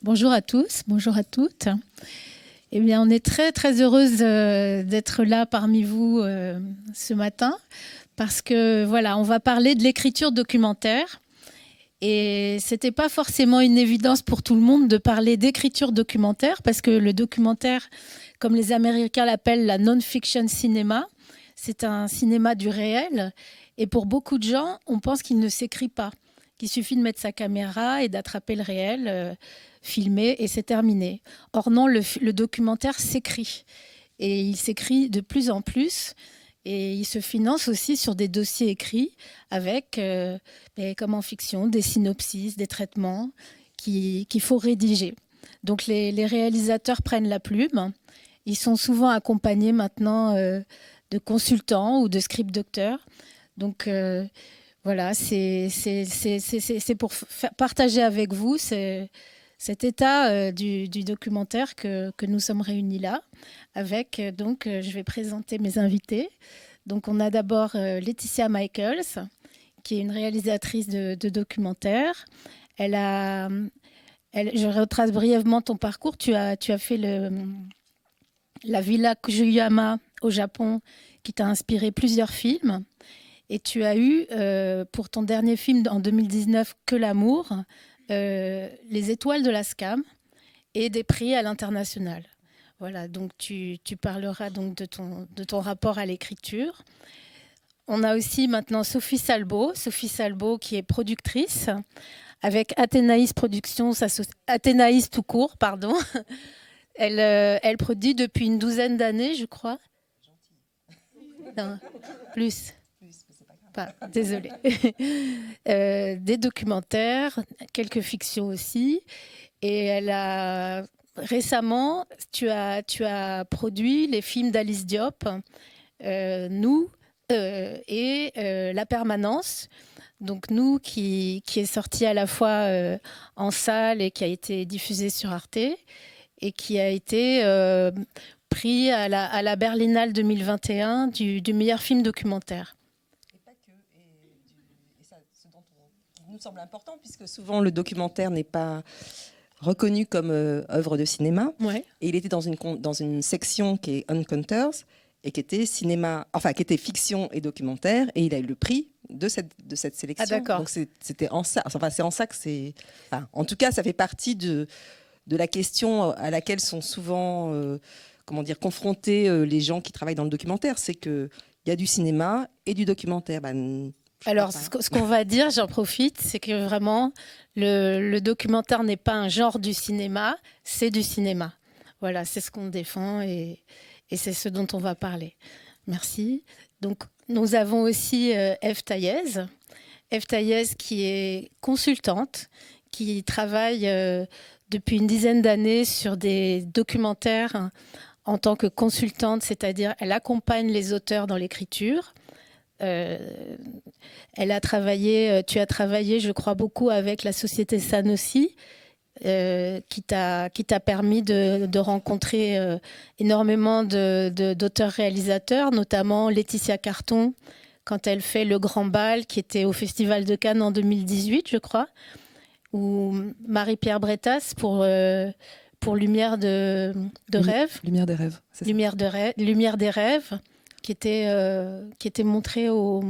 Bonjour à tous, bonjour à toutes. Eh bien, on est très très heureuse d'être là parmi vous ce matin parce que voilà, on va parler de l'écriture documentaire. Et c'était pas forcément une évidence pour tout le monde de parler d'écriture documentaire parce que le documentaire, comme les Américains l'appellent, la non-fiction cinéma, c'est un cinéma du réel. Et pour beaucoup de gens, on pense qu'il ne s'écrit pas, qu'il suffit de mettre sa caméra et d'attraper le réel, filmer et c'est terminé. Or non, le documentaire s'écrit. Et il s'écrit de plus en plus. Et il se finance aussi sur des dossiers écrits avec, comme en fiction, des synopsis, des traitements qu'il faut rédiger. Donc les réalisateurs prennent la plume. Ils sont souvent accompagnés maintenant de consultants ou de script docteurs. Donc voilà, c'est pour partager avec vous cet état du documentaire que nous sommes réunis là. Avec, je vais présenter mes invités. Donc, on a d'abord Laetitia Michaels, qui est une réalisatrice de documentaires. Je retrace brièvement ton parcours. Tu as fait la Villa Kujuyama au Japon, qui t'a inspiré plusieurs films. Et tu as eu, pour ton dernier film en 2019, Que l'amour, les étoiles de la SCAM et des prix à l'international. Voilà, donc tu parleras donc de ton rapport à l'écriture. On a aussi maintenant Sophie Salbo qui est productrice avec Athénaïs Productions, Athénaïs tout court, pardon. Elle produit depuis une douzaine d'années, je crois. Non, plus. Désolée. Des documentaires, quelques fictions aussi. Et elle a récemment, tu as produit les films d'Alice Diop, Nous et La Permanence. Donc Nous qui est sorti à la fois en salle et qui a été diffusé sur Arte et qui a été pris à la Berlinale 2021 du meilleur film documentaire. Nous semble important puisque souvent le documentaire n'est pas reconnu comme œuvre de cinéma. Ouais. Et il était dans une section qui est Encounters et qui était cinéma, enfin qui était fiction et documentaire, et il a eu le prix de cette sélection. Ah, d'accord. Donc c'était en ça, enfin c'est en ça que c'est, enfin, en tout cas ça fait partie de la question à laquelle sont souvent confrontés les gens qui travaillent dans le documentaire, c'est que il y a du cinéma et du documentaire. Alors, ce qu'on va dire, j'en profite, c'est que vraiment, le documentaire n'est pas un genre du cinéma, c'est du cinéma. Voilà, c'est ce qu'on défend et c'est ce dont on va parler. Merci. Donc, nous avons aussi Ève Taillez. Ève Taillez qui est consultante, qui travaille depuis une dizaine d'années sur des documentaires en tant que consultante, c'est-à-dire elle accompagne les auteurs dans l'écriture. Tu as travaillé, je crois, beaucoup avec la société Sanofi, qui t'a permis de rencontrer énormément d'auteurs-réalisateurs, notamment Laetitia Carton, quand elle fait Le Grand Bal, qui était au Festival de Cannes en 2018, je crois, ou Marie-Pierre Bretas pour Lumière de rêve. Lumière des rêves. C'est ça. Lumière des rêves. Qui était montré au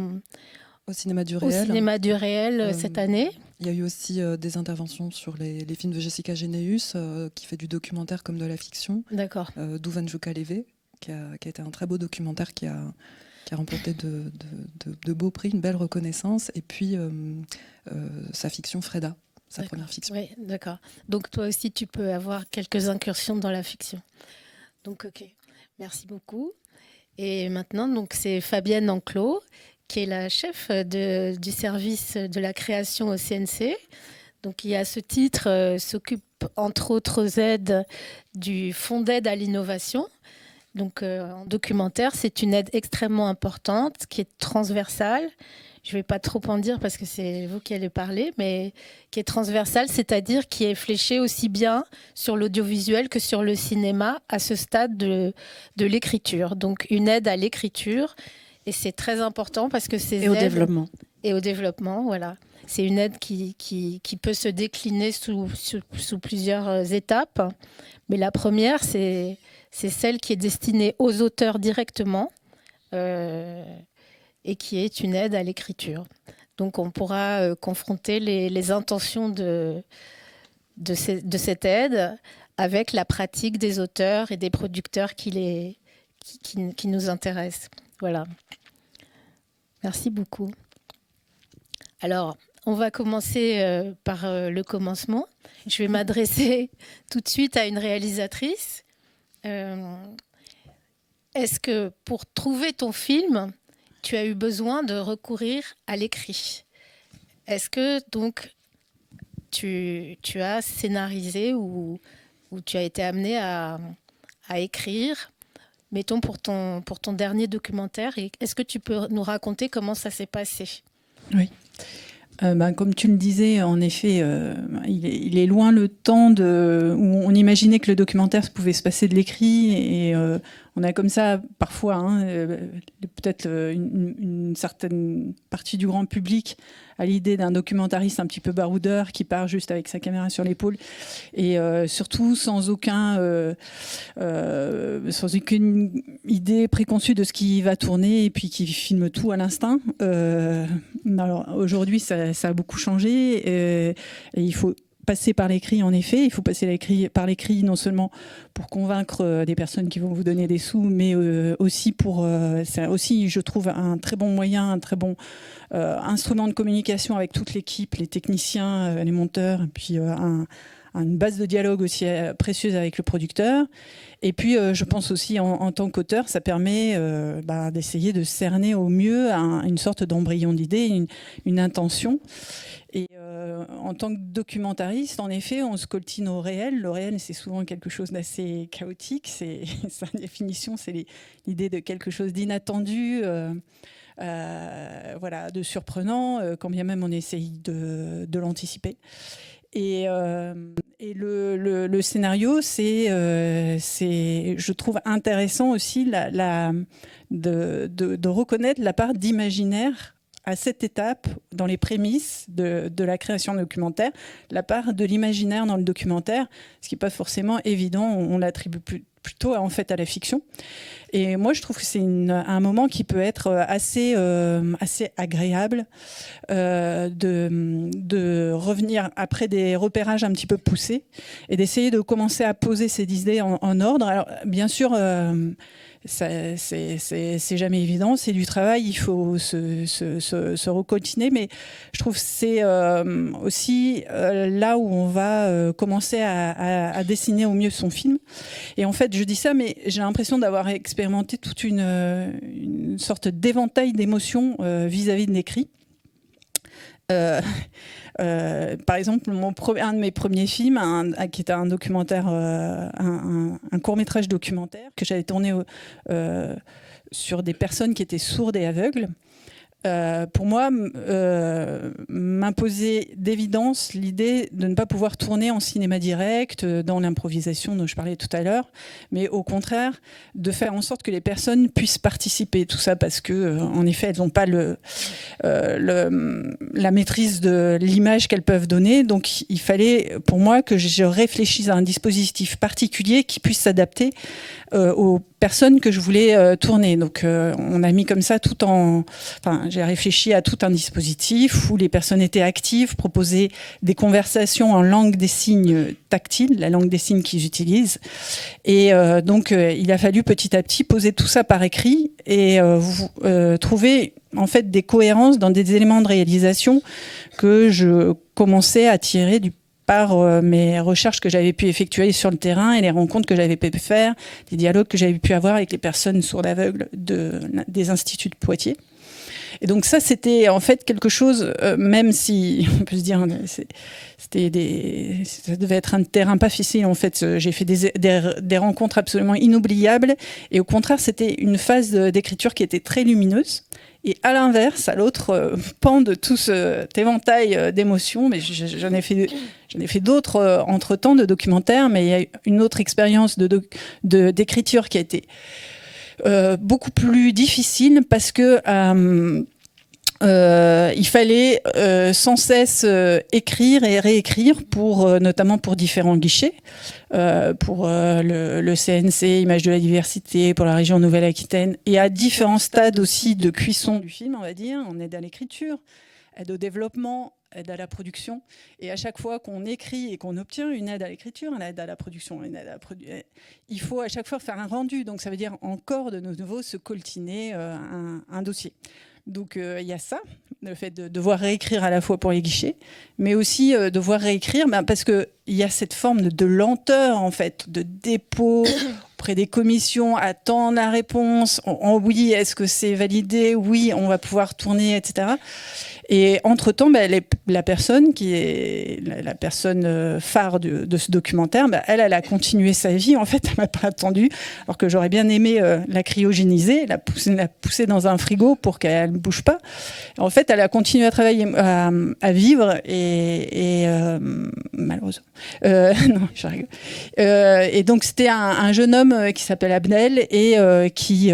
cinéma du réel, cette année. Il y a eu aussi des interventions sur les films de Jessica Généus, qui fait du documentaire comme de la fiction. D'accord. Duvanjuka Leve, qui a été un très beau documentaire qui a remporté de beaux prix, une belle reconnaissance. Et puis sa fiction Freda, sa première fiction. Oui, d'accord. Donc toi aussi, tu peux avoir quelques incursions dans la fiction. Donc ok, merci beaucoup. Et maintenant, donc, c'est Fabienne Enclos, qui est la chef du service de la création au CNC. Donc, qui, à ce titre, s'occupe, entre autres aides, du Fonds d'aide à l'innovation. Donc, en documentaire, c'est une aide extrêmement importante, qui est transversale. Je ne vais pas trop en dire parce que c'est vous qui allez parler, mais qui est transversale, c'est-à-dire qui est fléchée aussi bien sur l'audiovisuel que sur le cinéma à ce stade de l'écriture. Donc une aide à l'écriture, et c'est très important parce que ces aides... Et au développement. Et au développement, voilà. C'est une aide qui peut se décliner sous plusieurs étapes. Mais la première, c'est celle qui est destinée aux auteurs directement et qui est une aide à l'écriture. Donc on pourra confronter les intentions de cette aide avec la pratique des auteurs et des producteurs qui nous intéressent. Voilà. Merci beaucoup. Alors, on va commencer par le commencement. Je vais m'adresser tout de suite à une réalisatrice. Est-ce que pour trouver ton film, tu as eu besoin de recourir à l'écrit? Est-ce que donc tu as scénarisé ou tu as été amené à écrire, mettons pour ton dernier documentaire, et est-ce que tu peux nous raconter comment ça s'est passé? Oui. Comme tu le disais, en effet, il est loin le temps où on imaginait que le documentaire pouvait se passer de l'écrit, et on a comme ça parfois peut-être une certaine partie du grand public à l'idée d'un documentariste un petit peu baroudeur qui part juste avec sa caméra sur l'épaule et surtout sans aucune idée préconçue de ce qui va tourner et puis qui filme tout à l'instinct. Alors aujourd'hui ça a beaucoup changé et il faut passer par l'écrit, en effet. Il faut passer par l'écrit non seulement pour convaincre des personnes qui vont vous donner des sous, mais aussi c'est aussi, je trouve, un très bon moyen, un très bon instrument de communication avec toute l'équipe, les techniciens, les monteurs, et puis une base de dialogue aussi précieuse avec le producteur. Et puis, je pense aussi, en tant qu'auteur, ça permet d'essayer de cerner au mieux une sorte d'embryon d'idée, une intention. Et en tant que documentariste, en effet, on se coltine au réel. Le réel, c'est souvent quelque chose d'assez chaotique. Sa définition, c'est l'idée de quelque chose d'inattendu, de surprenant, quand bien même on essaye de l'anticiper. Et le scénario, c'est, je trouve intéressant aussi de reconnaître la part d'imaginaire à cette étape, dans les prémices de la création documentaire, la part de l'imaginaire dans le documentaire, ce qui n'est pas forcément évident, on l'attribue plutôt en fait à la fiction. Et moi, je trouve que c'est un moment qui peut être assez agréable de revenir après des repérages un petit peu poussés et d'essayer de commencer à poser ces idées en ordre. Alors, bien sûr, c'est jamais évident, c'est du travail, il faut se recoltiner, mais je trouve que c'est aussi là où on va commencer à dessiner au mieux son film. Et en fait, je dis ça, mais j'ai l'impression d'avoir expérimenté toute une sorte d'éventail d'émotions vis-à-vis de l'écrit. Par exemple, un de mes premiers films, qui était un documentaire, un court-métrage documentaire que j'avais tourné sur des personnes qui étaient sourdes et aveugles. Pour moi, m'imposait d'évidence l'idée de ne pas pouvoir tourner en cinéma direct, dans l'improvisation dont je parlais tout à l'heure, mais au contraire, de faire en sorte que les personnes puissent participer. Tout ça parce que, en effet, elles n'ont pas la maîtrise de l'image qu'elles peuvent donner. Donc, il fallait, pour moi, que je réfléchisse à un dispositif particulier qui puisse s'adapter aux personnes que je voulais tourner. Donc, on a mis comme ça j'ai réfléchi à tout un dispositif où les personnes étaient actives, proposaient des conversations en langue des signes tactile, la langue des signes qu'ils utilisent. Et donc, il a fallu petit à petit poser tout ça par écrit et trouver en fait des cohérences dans des éléments de réalisation que je commençais à tirer par mes recherches que j'avais pu effectuer sur le terrain et les rencontres que j'avais pu faire, les dialogues que j'avais pu avoir avec les personnes sourdes aveugles des instituts de Poitiers. Et donc ça, c'était en fait quelque chose, même si on peut se dire, ça devait être un terrain pas facile. En fait, j'ai fait des rencontres absolument inoubliables. Et au contraire, c'était une phase d'écriture qui était très lumineuse. Et à l'inverse, à l'autre pan de tout cet éventail d'émotions, mais j'en ai fait d'autres entre-temps de documentaires, mais il y a une autre expérience d'écriture qui a été beaucoup plus difficile parce que il fallait sans cesse écrire et réécrire notamment pour différents guichets, pour le CNC, Images de la diversité, pour la région Nouvelle-Aquitaine, et à différents stades aussi de cuisson du film, on va dire, en aide à l'écriture, aide au développement, aide à la production. Et à chaque fois qu'on écrit et qu'on obtient une aide à l'écriture, une aide à la production, il faut à chaque fois faire un rendu. Donc ça veut dire encore de nouveau se coltiner un dossier. Donc il y a ça, le fait de devoir réécrire à la fois pour les guichets, mais aussi devoir réécrire parce qu'il y a cette forme de lenteur, en fait, de dépôt auprès des commissions, attendre la réponse, oui, est-ce que c'est validé, oui, on va pouvoir tourner, etc. Et entre-temps, la personne qui est la personne phare de ce documentaire, elle a continué sa vie. En fait, elle m'a pas attendu, alors que j'aurais bien aimé la cryogéniser, la pousser dans un frigo pour qu'elle ne bouge pas. En fait, elle a continué à travailler, à vivre, et malheureusement. Non, je rigole. Et donc, c'était un jeune homme qui s'appelle Abdel et qui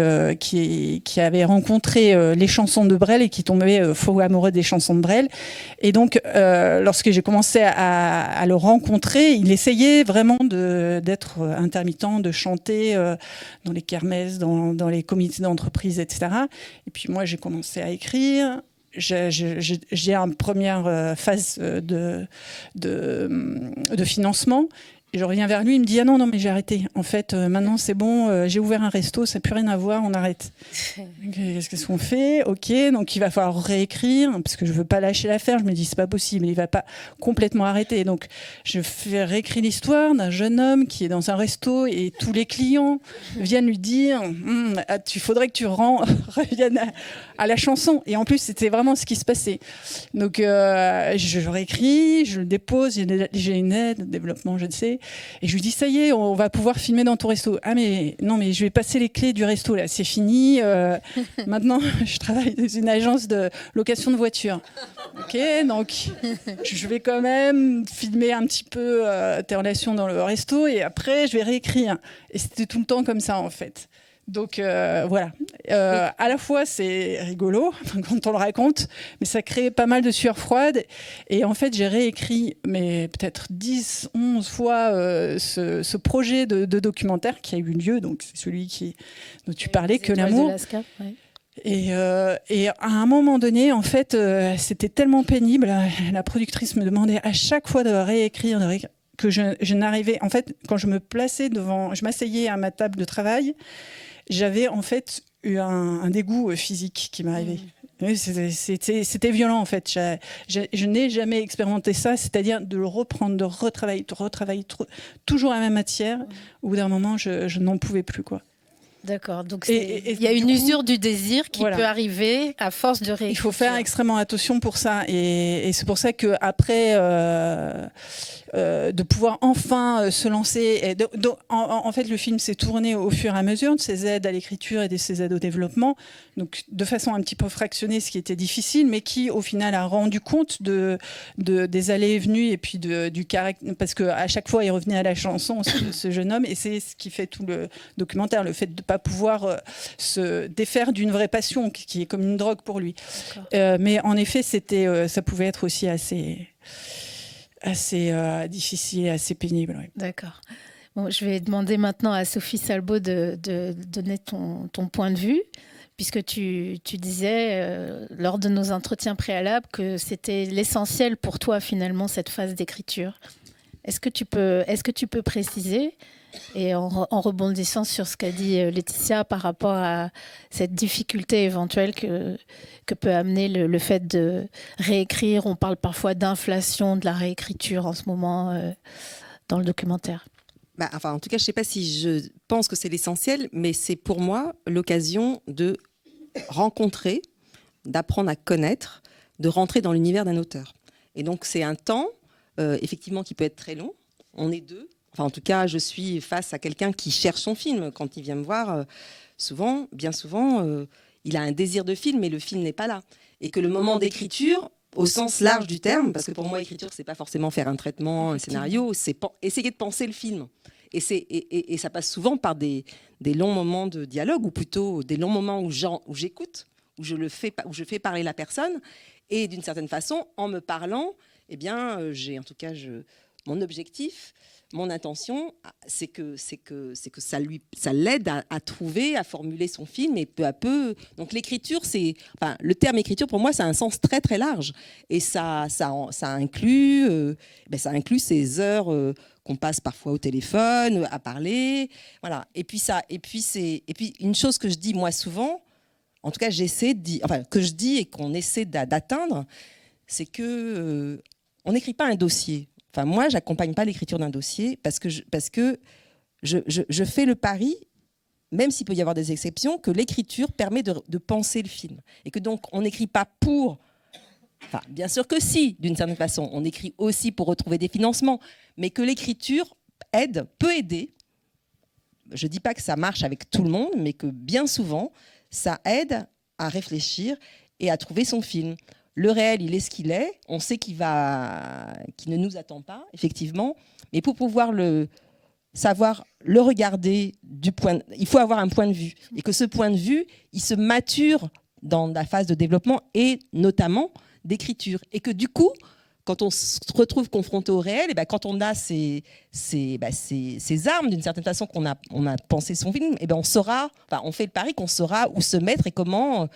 avait rencontré les chansons de Brel et qui tombait fou amoureux des chansons de Brel. Et donc, lorsque j'ai commencé à le rencontrer, il essayait vraiment d'être intermittent, de chanter dans les kermesses, dans les comités d'entreprise, etc. Et puis moi, j'ai commencé à écrire. J'ai une première phase de financement. Et je reviens vers lui, il me dit « Ah non, mais j'ai arrêté. En fait, maintenant, c'est bon, j'ai ouvert un resto, ça n'a plus rien à voir, on arrête. » Qu'est-ce qu'on fait? Ok, donc il va falloir réécrire, parce que je ne veux pas lâcher l'affaire. Je me dis « C'est pas possible, il ne va pas complètement arrêter. » Donc, je fais réécrire l'histoire d'un jeune homme qui est dans un resto et tous les clients viennent lui dire « Il faudrait que tu reviennes à la chanson. » Et en plus, c'était vraiment ce qui se passait. Donc, je réécris, je le dépose, j'ai une aide, développement, je ne sais. Et je lui dis, ça y est, on va pouvoir filmer dans ton resto. Ah mais non, mais je vais passer les clés du resto, là, c'est fini. Maintenant, je travaille dans une agence de location de voitures. Ok, donc je vais quand même filmer un petit peu tes relations dans le resto et après, je vais réécrire. Et c'était tout le temps comme ça, en fait. Donc voilà, à la fois c'est rigolo quand on le raconte, mais ça crée pas mal de sueur froide. Et en fait, j'ai réécrit, mais peut-être 10, 11 fois ce projet de documentaire qui a eu lieu, donc c'est celui dont tu parlais, Que l'amour. Ouais. Et à un moment donné, en fait, c'était tellement pénible. La productrice me demandait à chaque fois de réécrire, que je n'arrivais. En fait, quand je me plaçais je m'asseyais à ma table de travail, j'avais en fait eu un dégoût physique qui m'arrivait. C'était violent en fait. Je n'ai jamais expérimenté ça, c'est-à-dire de le reprendre, de retravailler, toujours la même matière. Au bout d'un moment, je n'en pouvais plus, quoi. D'accord, donc il y a une usure du désir qui peut arriver à force de réécriture. Il faut faire extrêmement attention pour ça, et c'est pour ça qu'après, de pouvoir enfin se lancer, en fait le film s'est tourné au fur et à mesure de ces aides à l'écriture et de ces aides au développement, donc de façon un petit peu fractionnée, ce qui était difficile, mais qui au final a rendu compte des allées et venues, et puis du caractère, parce qu'à chaque fois il revenait à la chanson, ce jeune homme, et c'est ce qui fait tout le documentaire, le fait de pas pouvoir se défaire d'une vraie passion qui est comme une drogue pour lui. Mais en effet, ça pouvait être aussi assez difficile et assez pénible. Ouais. D'accord. Bon, je vais demander maintenant à Sophie Salbaud de donner ton point de vue, puisque tu disais lors de nos entretiens préalables que c'était l'essentiel pour toi finalement cette phase d'écriture. Est-ce que tu peux préciser, et en rebondissant sur ce qu'a dit Laetitia par rapport à cette difficulté éventuelle que peut amener le fait de réécrire. On parle parfois d'inflation de la réécriture en ce moment dans le documentaire. En tout cas, je ne sais pas si je pense que c'est l'essentiel, mais c'est pour moi l'occasion de rencontrer, d'apprendre à connaître, de rentrer dans l'univers d'un auteur. Et donc c'est un temps, effectivement, qui peut être très long. On est deux. Enfin, en tout cas, je suis face à quelqu'un qui cherche son film. Quand il vient me voir, bien souvent, il a un désir de film, mais le film n'est pas là. Et que le moment d'écriture, au sens large du terme, parce que pour moi, écriture, c'est pas forcément faire un traitement, un scénario, c'est essayer de penser le film. Et ça passe souvent par des longs moments de dialogue, ou plutôt des longs moments où j'écoute, où je fais parler la personne. Et d'une certaine façon, en me parlant, eh bien, mon objectif, mon intention, c'est que ça l'aide à trouver, à formuler son film, et peu à peu. Donc l'écriture, le terme écriture pour moi, ça a un sens très très large, et ça inclut ces heures qu'on passe parfois au téléphone, à parler, voilà. Et puis une chose que je dis moi souvent, en tout cas j'essaie de dire, enfin que je dis et qu'on essaie d'atteindre, c'est que on n'écrit pas un dossier. Enfin, moi, j'accompagne pas l'écriture d'un dossier parce que je fais le pari, même s'il peut y avoir des exceptions, que l'écriture permet de penser le film. Et que donc, on n'écrit pas pour... Enfin, bien sûr que si, d'une certaine façon. On écrit aussi pour retrouver des financements. Mais que l'écriture peut aider. Je dis pas que ça marche avec tout le monde, mais que bien souvent, ça aide à réfléchir et à trouver son film. Le réel, il est ce qu'il est. On sait qu'il ne nous attend pas, effectivement. Mais pour pouvoir savoir le regarder il faut avoir un point de vue. Et que ce point de vue, il se mature dans la phase de développement et notamment d'écriture. Et que du coup, quand on se retrouve confronté au réel, et ben quand on a ces armes, d'une certaine façon, qu'on a pensé son film, et ben on fait le pari qu'on saura où se mettre et comment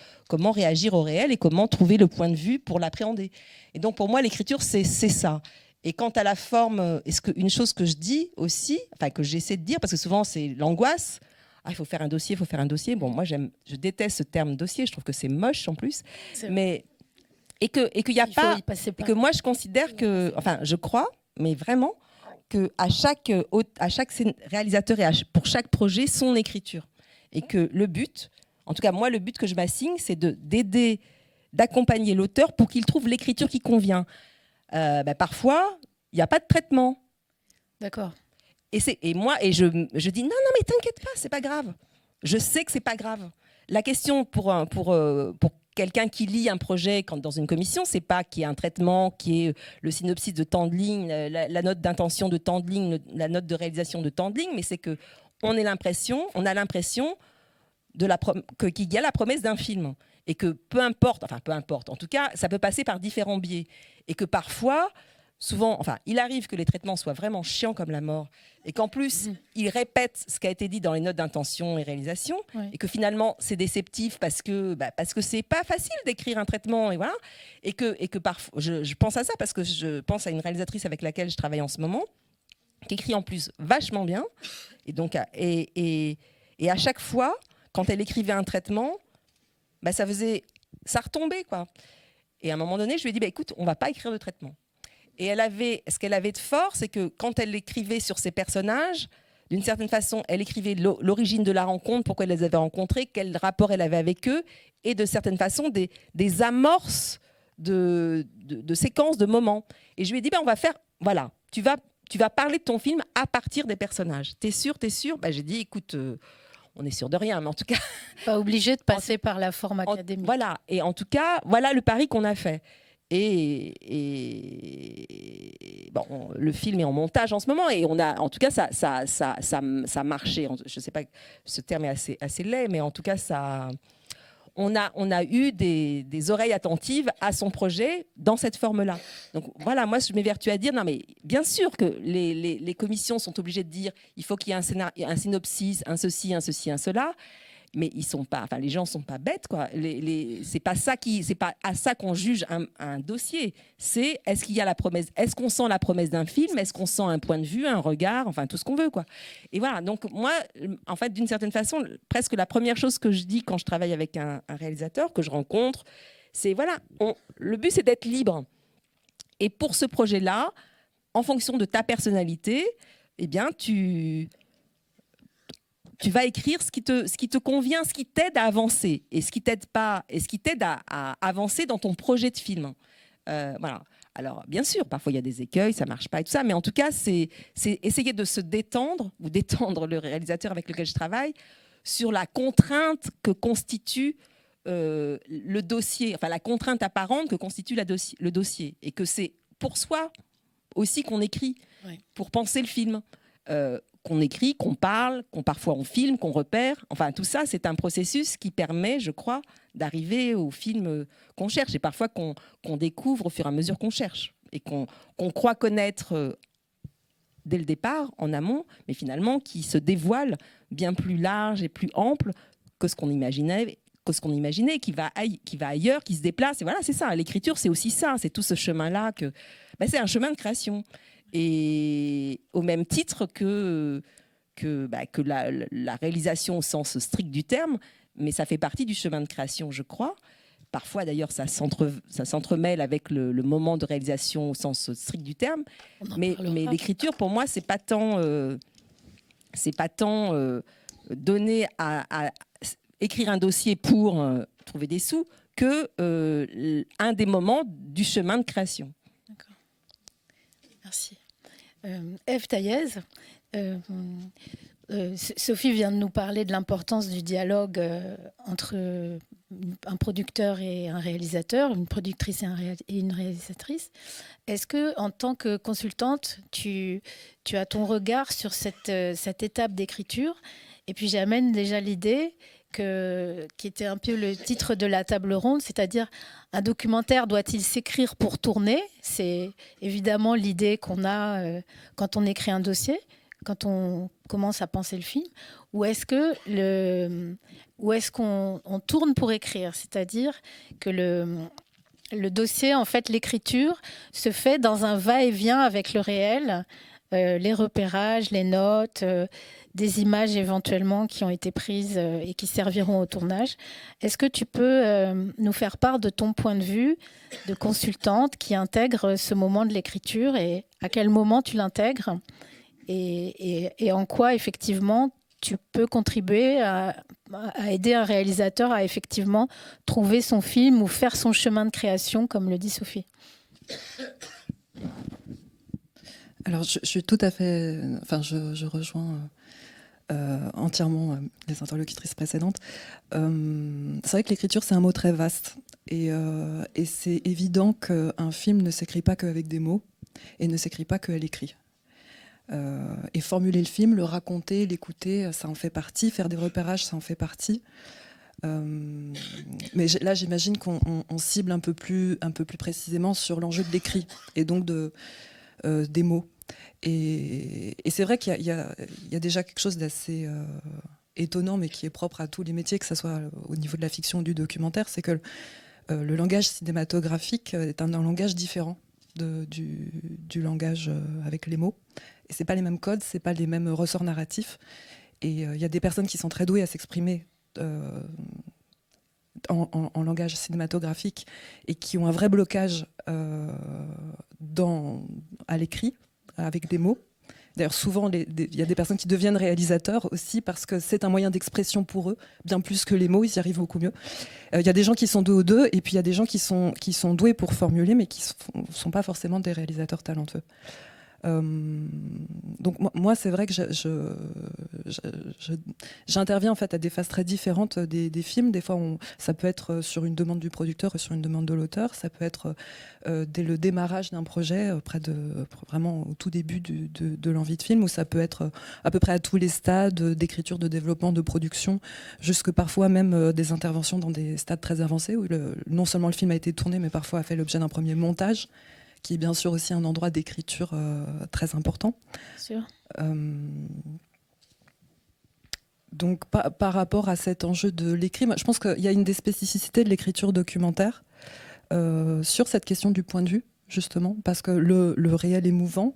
réagir au réel et comment trouver le point de vue pour l'appréhender. Et donc pour moi, l'écriture, c'est ça. Et quant à la forme, une chose que je dis aussi, enfin que j'essaie de dire, parce que souvent c'est l'angoisse, il faut faire un dossier, Bon, moi je déteste ce terme dossier, je trouve que c'est moche en plus, mais... Et qu'il n'y a pas... Et que moi, je considère que... Enfin, je crois, mais vraiment, qu'à chaque réalisateur et pour chaque projet, son écriture. Et que le but, en tout cas, moi, le but que je m'assigne, c'est d'aider, d'accompagner l'auteur pour qu'il trouve l'écriture qui convient. Parfois, il n'y a pas de traitement. D'accord. Et je dis, non, mais t'inquiète pas, c'est pas grave. Je sais que c'est pas grave. La question pour quelqu'un qui lit un projet dans une commission, c'est pas qu'il y ait un traitement, qu'il y ait le synopsis de temps de ligne, la note d'intention de temps de ligne, la note de réalisation de temps de ligne, mais c'est que on a l'impression qu'il y a la promesse d'un film et que peu importe, en tout cas, ça peut passer par différents biais et que parfois, souvent, il arrive que les traitements soient vraiment chiants comme la mort et qu'en plus, ils répètent ce qui a été dit dans les notes d'intention et réalisation et que finalement, c'est déceptif parce que c'est pas facile d'écrire un traitement et voilà. Et que parfois, je pense à ça parce que je pense à une réalisatrice avec laquelle je travaille en ce moment qui écrit en plus vachement bien et donc à chaque fois, quand elle écrivait un traitement, ça retombait quoi. Et à un moment donné, je lui ai dit écoute, on va pas écrire de traitement. Et ce qu'elle avait de fort, c'est que quand elle écrivait sur ses personnages, d'une certaine façon, elle écrivait l'origine de la rencontre, pourquoi elle les avait rencontrés, quel rapport elle avait avec eux, et de certaine façon, des amorces de séquences, de moments. Et je lui ai dit, on va faire, voilà, tu vas parler de ton film à partir des personnages. T'es sûr ? J'ai dit, écoute, on est sûr de rien, mais en tout cas... Pas obligé de passer par la forme académique. Voilà, et en tout cas, voilà le pari qu'on a fait. Et bon, le film est en montage en ce moment et on a, en tout cas, ça marchait. Je sais pas, ce terme est assez laid, mais en tout cas, on a eu des oreilles attentives à son projet dans cette forme-là. Donc voilà, moi, je m'évertue à dire, non mais bien sûr que les commissions sont obligées de dire, il faut qu'il y ait un synopsis, un ceci, un cela. Mais les gens sont pas bêtes quoi. C'est pas à ça qu'on juge un dossier. C'est est-ce qu'il y a la promesse, est-ce qu'on sent la promesse d'un film, est-ce qu'on sent un point de vue, un regard, tout ce qu'on veut quoi. Et voilà. Donc moi, en fait, d'une certaine façon, presque la première chose que je dis quand je travaille avec un réalisateur que je rencontre, c'est voilà, le but c'est d'être libre. Et pour ce projet-là, en fonction de ta personnalité, eh bien tu vas écrire ce qui te convient, ce qui t'aide à avancer et ce qui t'aide pas, et ce qui t'aide à avancer dans ton projet de film. Voilà. Alors, bien sûr, parfois il y a des écueils, ça marche pas et tout ça, mais en tout cas, c'est essayer de se détendre ou détendre le réalisateur avec lequel je travaille sur la contrainte que constitue le dossier, la contrainte apparente que constitue le dossier, et que c'est pour soi aussi qu'on écrit, pour penser le film. qu'on écrit, qu'on parle, qu'on parfois on filme, qu'on repère. Enfin, tout ça, c'est un processus qui permet, je crois, d'arriver au film qu'on cherche et parfois qu'on découvre au fur et à mesure qu'on cherche et qu'on croit connaître dès le départ, en amont, mais finalement qui se dévoile bien plus large et plus ample que ce qu'on imaginait, qui va ailleurs, qui se déplace. Et voilà, c'est ça. L'écriture, c'est aussi ça. C'est tout ce chemin-là c'est un chemin de création. Et au même titre que la réalisation au sens strict du terme, mais ça fait partie du chemin de création, je crois. Parfois, d'ailleurs, ça s'entremêle avec le moment de réalisation au sens strict du terme. Mais l'écriture, pour moi, c'est pas tant donner à écrire un dossier pour trouver des sous que un des moments du chemin de création. D'accord. Merci. Ève Taillez, Sophie vient de nous parler de l'importance du dialogue entre un producteur et un réalisateur, une productrice et une réalisatrice. Est-ce que, en tant que consultante, tu as ton regard sur cette étape d'écriture? Et puis j'amène déjà l'idée qui était un peu le titre de la table ronde, c'est-à-dire un documentaire doit-il s'écrire pour tourner? C'est évidemment l'idée qu'on a quand on écrit un dossier, quand on commence à penser le film, ou est-ce qu'on tourne pour écrire? C'est-à-dire que le dossier, en fait, l'écriture se fait dans un va-et-vient avec le réel, les repérages, les notes, des images éventuellement qui ont été prises et qui serviront au tournage. Est-ce que tu peux nous faire part de ton point de vue de consultante qui intègre ce moment de l'écriture et à quel moment tu l'intègres et en quoi effectivement tu peux contribuer à aider un réalisateur à effectivement trouver son film ou faire son chemin de création, comme le dit Sophie? Alors, je suis tout à fait... Enfin, je rejoins entièrement les interlocutrices précédentes. C'est vrai que l'écriture, c'est un mot très vaste. Et c'est évident qu'un film ne s'écrit pas qu'avec des mots et ne s'écrit pas qu'à l'écrit. Et formuler le film, le raconter, l'écouter, ça en fait partie. Faire des repérages, ça en fait partie. Mais là, j'imagine qu'on cible un peu plus précisément sur l'enjeu de l'écrit et donc des mots. Et c'est vrai qu'il y a déjà quelque chose d'assez étonnant, mais qui est propre à tous les métiers, que ce soit au niveau de la fiction ou du documentaire, c'est que le langage cinématographique est un langage différent du langage avec les mots. Et c'est pas les mêmes codes, c'est pas les mêmes ressorts narratifs. Et il y a des personnes qui sont très douées à s'exprimer en langage cinématographique et qui ont un vrai blocage à l'écrit, avec des mots. D'ailleurs, souvent, il y a des personnes qui deviennent réalisateurs aussi parce que c'est un moyen d'expression pour eux, bien plus que les mots, ils y arrivent beaucoup mieux. Il y a des gens qui sont doués aux deux, et puis il y a des gens qui sont doués pour formuler, mais qui ne sont pas forcément des réalisateurs talentueux. Donc moi, c'est vrai que j'interviens en fait à des phases très différentes des films. Des fois, ça peut être sur une demande du producteur et sur une demande de l'auteur. Ça peut être dès le démarrage d'un projet, vraiment au tout début de l'envie de film, ou ça peut être à peu près à tous les stades d'écriture, de développement, de production, jusque parfois même des interventions dans des stades très avancés où non seulement le film a été tourné, mais parfois a fait l'objet d'un premier montage, qui est bien sûr aussi un endroit d'écriture très important. Sûr. Donc par rapport à cet enjeu de l'écrit, je pense qu'il y a une des spécificités de l'écriture documentaire sur cette question du point de vue, justement, parce que le réel est mouvant,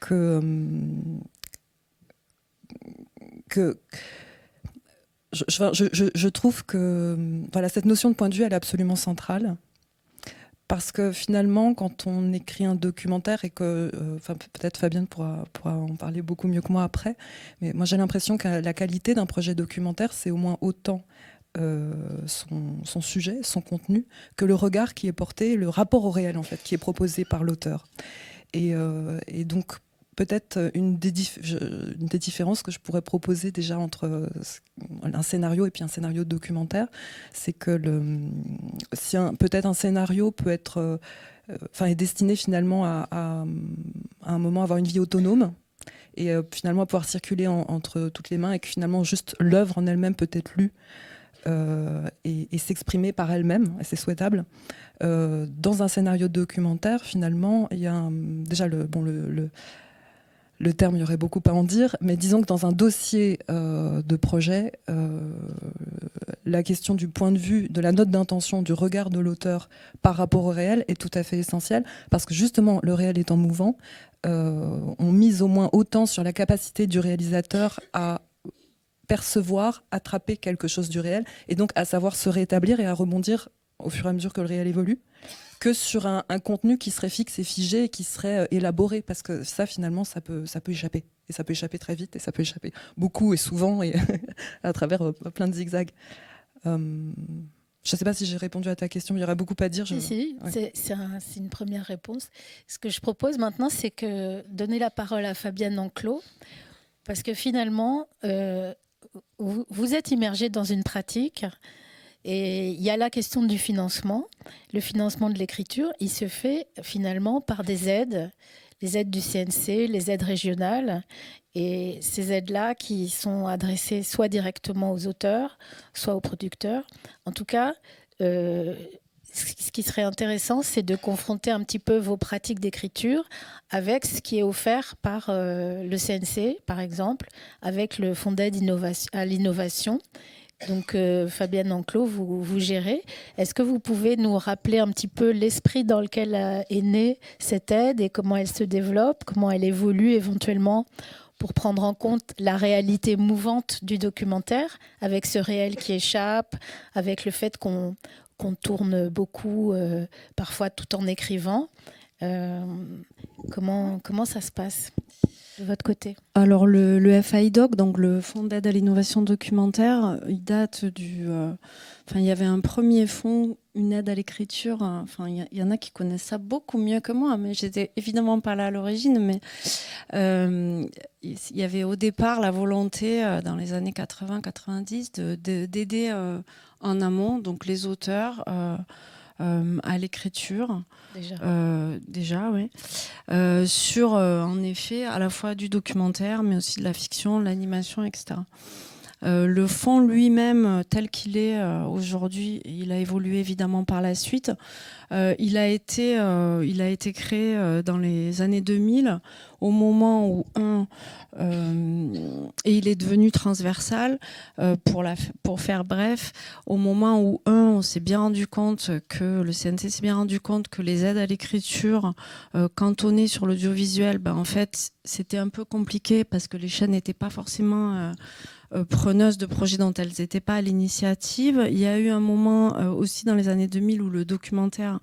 je trouve que voilà, cette notion de point de vue, elle est absolument centrale. Parce que finalement, quand on écrit un documentaire, et que, peut-être Fabienne pourra en parler beaucoup mieux que moi après, mais moi j'ai l'impression que la qualité d'un projet documentaire, c'est au moins autant son sujet, son contenu, que le regard qui est porté, le rapport au réel en fait, qui est proposé par l'auteur. Et donc peut-être une des différences que je pourrais proposer déjà entre un scénario et puis un scénario de documentaire, c'est que peut-être un scénario peut être, est destiné finalement à un moment à avoir une vie autonome, et finalement pouvoir circuler entre toutes les mains, et que finalement juste l'œuvre en elle-même peut être lue et s'exprimer par elle-même, et c'est souhaitable. Dans un scénario documentaire, finalement, il y a déjà le terme, il y aurait beaucoup à en dire, mais disons que dans un dossier de projet, la question du point de vue, de la note d'intention, du regard de l'auteur par rapport au réel est tout à fait essentielle, parce que justement, le réel étant mouvant, on mise au moins autant sur la capacité du réalisateur à percevoir, attraper quelque chose du réel, et donc à savoir se rétablir et à rebondir au fur et à mesure que le réel évolue, que sur un contenu qui serait fixe et figé et qui serait élaboré, parce que ça, finalement, ça peut échapper. Et ça peut échapper très vite, et ça peut échapper beaucoup et souvent, et à travers plein de zigzags. Je ne sais pas si j'ai répondu à ta question, il y aurait beaucoup à dire. Si, ouais. C'est une première réponse. Ce que je propose maintenant, c'est que donner la parole à Fabienne Enclos, parce que finalement, vous êtes immergée dans une pratique, et il y a la question du financement. Le financement de l'écriture, il se fait finalement par des aides, les aides du CNC, les aides régionales, et ces aides-là qui sont adressées soit directement aux auteurs, soit aux producteurs. En tout cas, ce qui serait intéressant, c'est de confronter un petit peu vos pratiques d'écriture avec ce qui est offert par le CNC, par exemple, avec le Fonds d'aide à l'innovation. Donc, Fabienne Enclos, vous gérez. Est-ce que vous pouvez nous rappeler un petit peu l'esprit dans lequel est née cette aide et comment elle se développe, comment elle évolue éventuellement pour prendre en compte la réalité mouvante du documentaire, avec ce réel qui échappe, avec le fait qu'on tourne beaucoup, parfois tout en écrivant. Comment ça se passe de votre côté? Alors le FIDoc, donc le Fonds d'aide à l'innovation documentaire, il date il y avait un premier fonds, une aide à l'écriture. Enfin, il y en a qui connaissent ça beaucoup mieux que moi, mais j'étais évidemment pas là à l'origine. Mais il y avait au départ la volonté, dans les années 80-90, d'aider en amont, donc les auteurs. À l'écriture, déjà oui. Sur, en effet, à la fois du documentaire, mais aussi de la fiction, l'animation, etc. Le fonds lui-même, tel qu'il est aujourd'hui, il a évolué évidemment par la suite. Il a été créé dans les années 2000, au moment où et il est devenu transversal, pour faire bref, au moment où on s'est bien rendu compte que le CNC s'est bien rendu compte que les aides à l'écriture cantonnées sur l'audiovisuel, en fait, c'était un peu compliqué parce que les chaînes n'étaient pas forcément preneuses de projets dont elles n'étaient pas à l'initiative. Il y a eu un moment aussi dans les années 2000 où le documentaire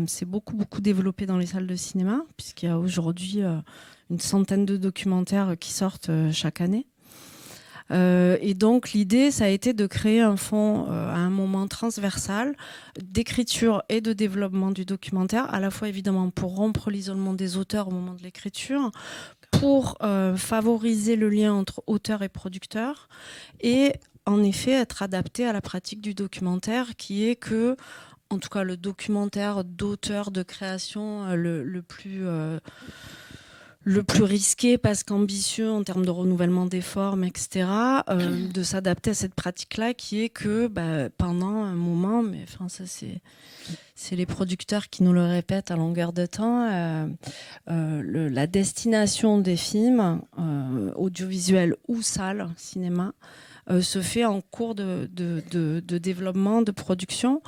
s'est beaucoup développé dans les salles de cinéma, puisqu'il y a aujourd'hui une centaine de documentaires qui sortent chaque année. Et donc l'idée, ça a été de créer un fonds à un moment transversal d'écriture et de développement du documentaire, à la fois évidemment pour rompre l'isolement des auteurs au moment de l'écriture, pour favoriser le lien entre auteurs et producteurs, et en effet être adapté à la pratique du documentaire, qui est que, en tout cas le documentaire d'auteur, de création le plus risqué, parce qu'ambitieux en termes de renouvellement des formes, etc., de s'adapter à cette pratique-là, qui est que pendant un moment, mais enfin ça c'est les producteurs qui nous le répètent à longueur de temps, la destination des films, audiovisuels ou salles, cinéma, se fait en cours de développement, de production.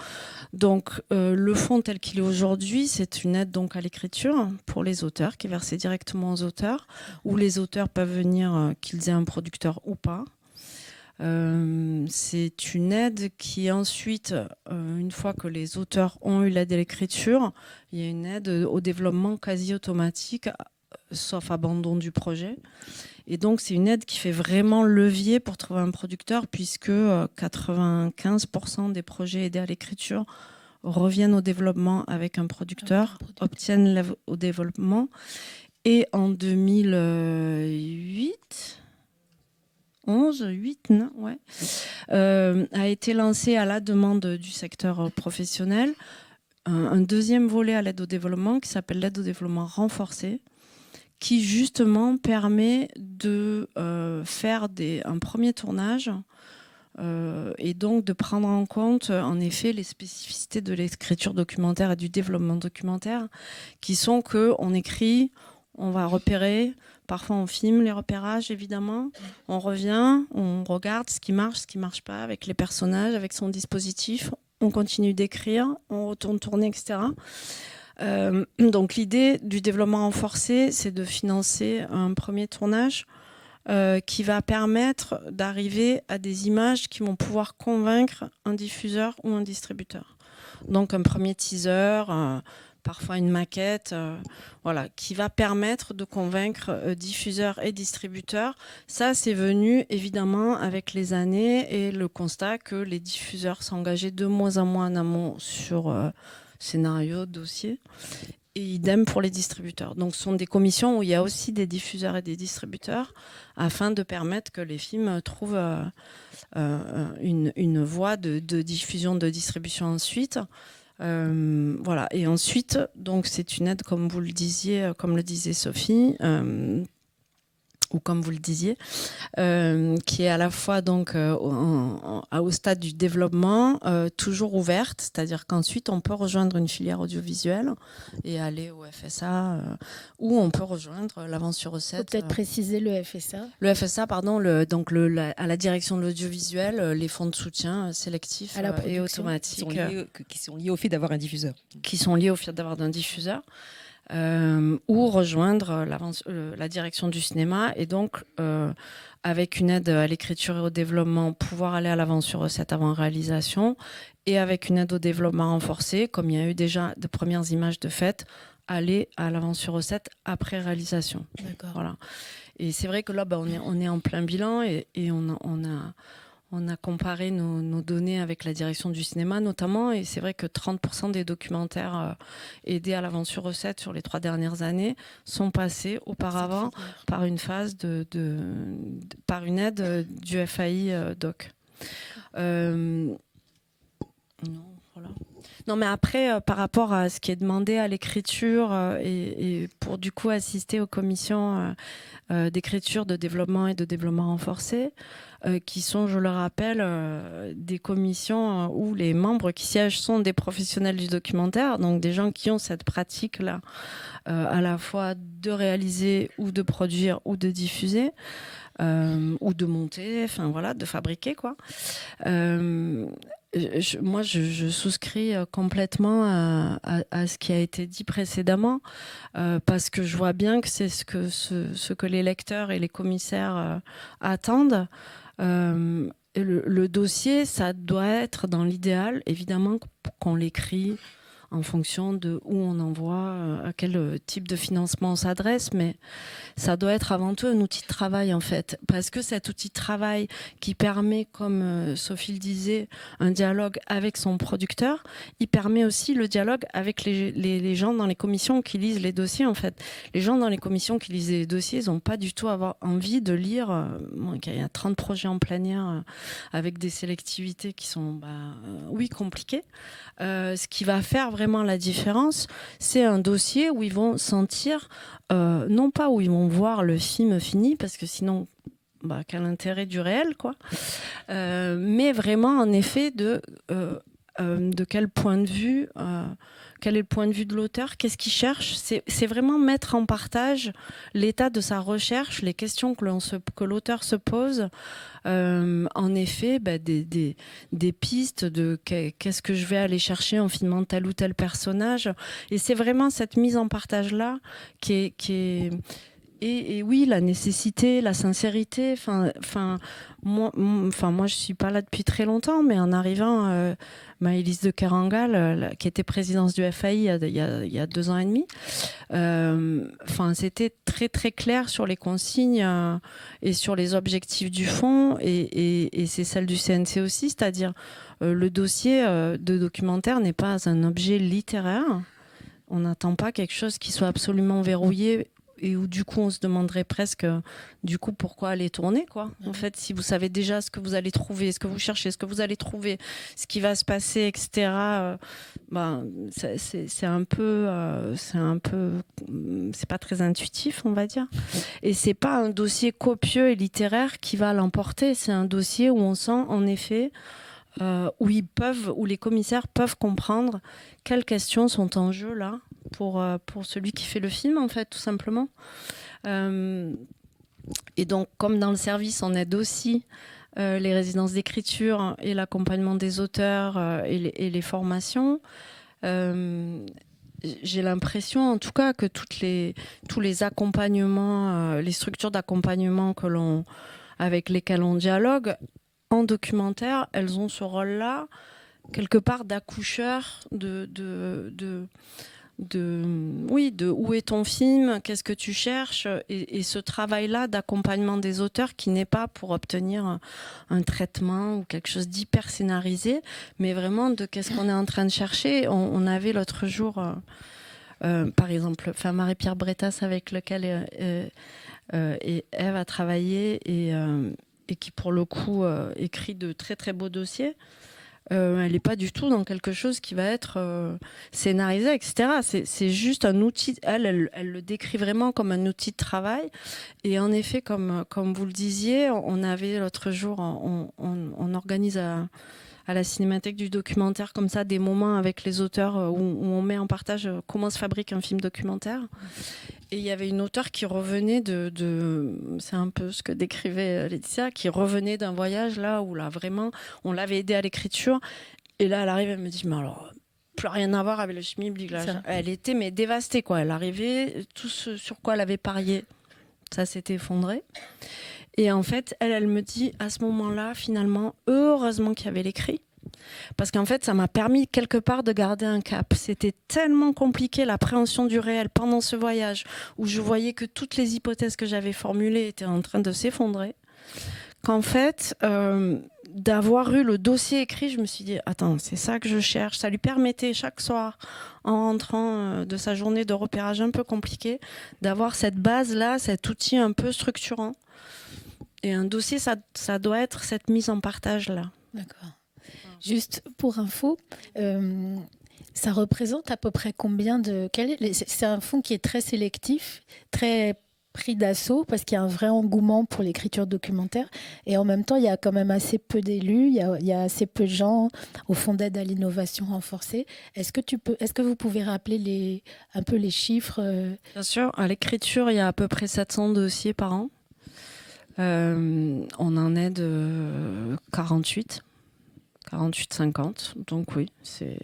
Donc le fonds tel qu'il est aujourd'hui, c'est une aide donc à l'écriture pour les auteurs, qui est versée directement aux auteurs, où les auteurs peuvent venir, qu'ils aient un producteur ou pas. C'est une aide qui ensuite, une fois que les auteurs ont eu l'aide à l'écriture, il y a une aide au développement quasi automatique, sauf abandon du projet. Et donc c'est une aide qui fait vraiment levier pour trouver un producteur, puisque 95% des projets aidés à l'écriture reviennent au développement avec un producteur, obtiennent l'aide au développement. Et en 2008... 8, non, ouais, a été lancé à la demande du secteur professionnel un deuxième volet à l'aide au développement qui s'appelle l'aide au développement renforcée, qui justement permet de faire un premier tournage et donc de prendre en compte en effet les spécificités de l'écriture documentaire et du développement documentaire, qui sont qu'on écrit, on va repérer, parfois on filme les repérages évidemment, on revient, on regarde ce qui marche pas avec les personnages, avec son dispositif, on continue d'écrire, on retourne tourner, etc. Donc l'idée du développement renforcé, c'est de financer un premier tournage qui va permettre d'arriver à des images qui vont pouvoir convaincre un diffuseur ou un distributeur. Donc un premier teaser, parfois une maquette, voilà, qui va permettre de convaincre diffuseurs et distributeurs. Ça, c'est venu évidemment avec les années et le constat que les diffuseurs s'engageaient de moins en moins en amont sur scénario, dossier. Et idem pour les distributeurs. Donc ce sont des commissions où il y a aussi des diffuseurs et des distributeurs afin de permettre que les films trouvent une voie de diffusion, de distribution ensuite. Voilà. Et ensuite, donc c'est une aide, comme vous le disiez, comme le disait Sophie, ou comme vous le disiez, qui est à la fois donc au stade du développement, toujours ouverte, c'est-à-dire qu'ensuite on peut rejoindre une filière audiovisuelle et aller au FSA, ou on peut rejoindre l'avance sur recette. Il faut peut-être préciser le FSA. Le FSA, pardon, à la direction de l'audiovisuel, les fonds de soutien sélectifs et automatiques. Qui sont liés au fait d'avoir un diffuseur. Qui sont liés au fait d'avoir un diffuseur. Ou rejoindre la direction du cinéma et donc avec une aide à l'écriture et au développement pouvoir aller à l'avance sur recette avant réalisation et avec une aide au développement renforcé comme il y a eu déjà de premières images de fait aller à l'avance sur recette après réalisation. D'accord. Voilà. Et c'est vrai que là on est en plein bilan et on a comparé nos données avec la direction du cinéma notamment, et c'est vrai que 30% des documentaires aidés à l'avance sur recette sur les 3 dernières années sont passés auparavant par une phase par une aide du FAI Doc. Non, voilà. Non, mais après, par rapport à ce qui est demandé à l'écriture et pour du coup assister aux commissions d'écriture, de développement et de développement renforcé, qui sont, je le rappelle, des commissions où les membres qui siègent sont des professionnels du documentaire, donc des gens qui ont cette pratique-là, à la fois de réaliser ou de produire ou de diffuser, ou de monter, enfin voilà, de fabriquer, quoi. Moi, je souscris complètement à ce qui a été dit précédemment, parce que je vois bien que c'est ce que les lecteurs et les commissaires attendent. Le dossier, ça doit être dans l'idéal, évidemment, qu'on l'écrit en fonction de où on envoie, à quel type de financement on s'adresse, mais ça doit être avant tout un outil de travail en fait, parce que cet outil de travail qui permet, comme Sophie le disait, un dialogue avec son producteur, il permet aussi le dialogue avec les gens dans les commissions qui lisent les dossiers en fait. Les gens dans les commissions qui lisent les dossiers, ils n'ont pas du tout envie de lire, il y a 30 projets en plénière avec des sélectivités qui sont compliquées. Ce qui va faire vraiment la différence, c'est un dossier où ils vont sentir, non pas où ils vont voir le film fini, parce que sinon, quel intérêt du réel, quoi. Mais vraiment, en effet, de quel point de vue, quel est le point de vue de l'auteur, qu'est-ce qu'il cherche. C'est vraiment mettre en partage l'état de sa recherche, les questions que l'auteur se pose. En effet, des pistes de qu'est-ce que je vais aller chercher en filmant tel ou tel personnage. Et c'est vraiment cette mise en partage-là qui est et oui, la nécessité, la sincérité. Moi, je suis pas là depuis très longtemps, mais en arrivant, Maëlys de Kerangal, qui était présidente du FAI il y a 2 ans et demi, c'était très très clair sur les consignes et sur les objectifs du fonds, et c'est celle du CNC aussi, c'est-à-dire le dossier de documentaire n'est pas un objet littéraire. On n'attend pas quelque chose qui soit absolument verrouillé où du coup on se demanderait presque du coup pourquoi aller tourner quoi. En fait, si vous savez déjà ce que vous allez trouver, ce que vous cherchez, ce que vous allez trouver, ce qui va se passer, etc. C'est un peu, c'est pas très intuitif, on va dire. Et c'est pas un dossier copieux et littéraire qui va l'emporter. C'est un dossier où on sent en effet où les commissaires peuvent comprendre quelles questions sont en jeu là pour celui qui fait le film en fait tout simplement. Et donc comme dans le service on aide aussi les résidences d'écriture et l'accompagnement des auteurs et les formations, j'ai l'impression en tout cas que tous les accompagnements, les structures d'accompagnement avec lesquelles on dialogue en documentaire, elles ont ce rôle-là, quelque part d'accoucheur, de où est ton film, qu'est-ce que tu cherches, et ce travail-là d'accompagnement des auteurs qui n'est pas pour obtenir un traitement ou quelque chose d'hyper scénarisé, mais vraiment de qu'est-ce qu'on est en train de chercher. On avait l'autre jour, par exemple, Marie-Pierre Bretas avec lequel et Ève a travaillé et qui pour le coup écrit de très très beaux dossiers. Elle n'est pas du tout dans quelque chose qui va être scénarisé, etc. C'est juste un outil. Elle le décrit vraiment comme un outil de travail. Et en effet, comme vous le disiez, on avait l'autre jour, on organise à la Cinémathèque du documentaire comme ça des moments avec les auteurs où on met en partage comment se fabrique un film documentaire. Et il y avait une auteure qui revenait c'est un peu ce que décrivait Laetitia, qui revenait d'un voyage là où là vraiment on l'avait aidée à l'écriture. Et là elle arrive, elle me dit mais alors plus rien à voir avec le schmilblick là. Elle était mais dévastée quoi. Elle arrivait, tout ce sur quoi elle avait parié, ça s'était effondré. Et en fait, elle me dit, à ce moment-là, finalement, heureusement qu'il y avait l'écrit. Parce qu'en fait, ça m'a permis quelque part de garder un cap. C'était tellement compliqué, l'appréhension du réel pendant ce voyage, où je voyais que toutes les hypothèses que j'avais formulées étaient en train de s'effondrer, qu'en fait, d'avoir eu le dossier écrit, je me suis dit, attends, c'est ça que je cherche. Ça lui permettait chaque soir, en rentrant de sa journée de repérage un peu compliquée, d'avoir cette base-là, cet outil un peu structurant. Et un dossier, ça doit être cette mise en partage-là. D'accord. Juste pour info, ça représente à peu près combien de... C'est un fonds qui est très sélectif, très pris d'assaut, parce qu'il y a un vrai engouement pour l'écriture documentaire. Et en même temps, il y a quand même assez peu d'élus, il y a assez peu de gens au fonds d'aide à l'innovation renforcée. Est-ce que vous pouvez rappeler un peu les chiffres Bien sûr, à l'écriture, il y a à peu près 700 dossiers par an. On en est de 48-50, donc oui, c'est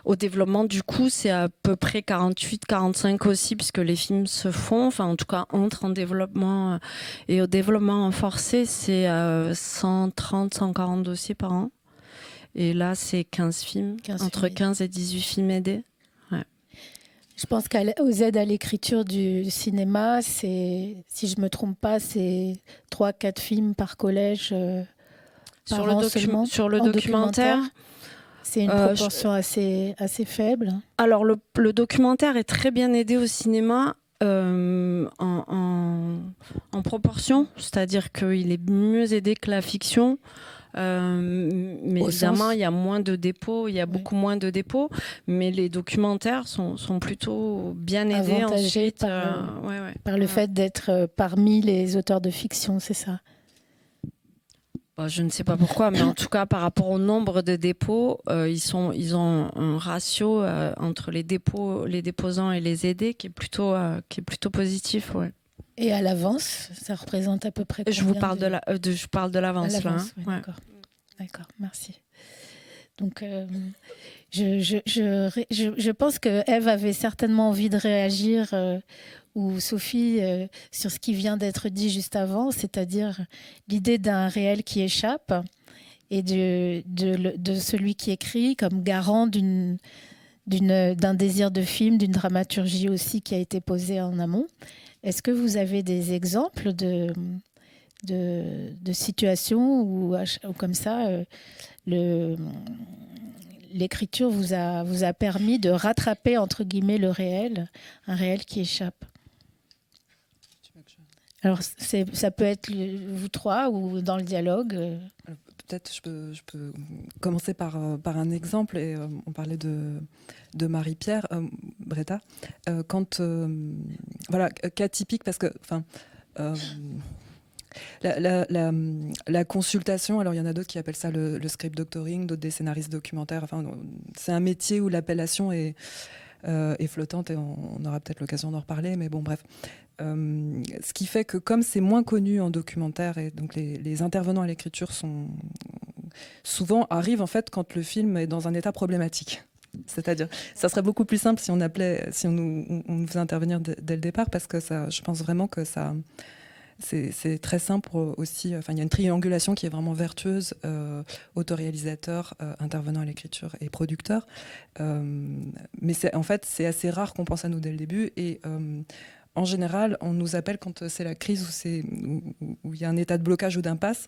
au développement du coup c'est à peu près 48-45 aussi puisque les films se font, enfin en tout cas entrent en développement, et au développement renforcé c'est 130-140 dossiers par an, et là c'est 15 films, entre 15 et 18 films aidés. Je pense qu'aux aides à l'écriture du cinéma, si je ne me trompe pas, c'est 3-4 films par collège par an seulement. Sur le documentaire, c'est une proportion assez faible. Alors le documentaire est très bien aidé au cinéma en proportion, c'est-à-dire qu'il est mieux aidé que la fiction. Mais évidemment, il y a moins de dépôts, il y a beaucoup moins de dépôts, mais les documentaires sont plutôt bien aidés ensuite par le fait d'être parmi les auteurs de fiction, c'est ça? Je ne sais pas pourquoi, mais en tout cas, par rapport au nombre de dépôts, ils ont un ratio entre les déposants et les aidés qui est plutôt positif, ouais. Et à l'avance, ça représente à peu près combien? Je vous parle je parle de l'avance là. Oui, ouais. D'accord, merci. Donc, je pense que Ève avait certainement envie de réagir, ou Sophie, sur ce qui vient d'être dit juste avant, c'est-à-dire l'idée d'un réel qui échappe et de celui qui écrit comme garant d'un désir de film, d'une dramaturgie aussi qui a été posée en amont. Est-ce que vous avez des exemples de situations où comme ça, l'écriture vous a permis de rattraper, entre guillemets, le réel, un réel qui échappe? Alors, ça peut être vous trois ou dans le dialogue. Peut-être je peux commencer par un exemple. Et on parlait de Marie-Pierre, Bretta. Voilà, cas typique, parce que la consultation, alors il y en a d'autres qui appellent ça le script doctoring, d'autres des scénaristes documentaires. Enfin, c'est un métier où l'appellation est flottante, et on aura peut-être l'occasion d'en reparler, mais bon, bref. Ce qui fait que comme c'est moins connu en documentaire, et donc les intervenants à l'écriture souvent arrivent en fait quand le film est dans un état problématique. C'est-à-dire, ça serait beaucoup plus simple si on nous faisait intervenir dès le départ, parce que ça, je pense vraiment que ça, c'est très simple aussi. Enfin, il y a une triangulation qui est vraiment vertueuse, autoréalisateur, intervenant à l'écriture et producteur. Mais en fait, c'est assez rare qu'on pense à nous dès le début. Et en général, on nous appelle quand c'est la crise, où il y a un état de blocage ou d'impasse.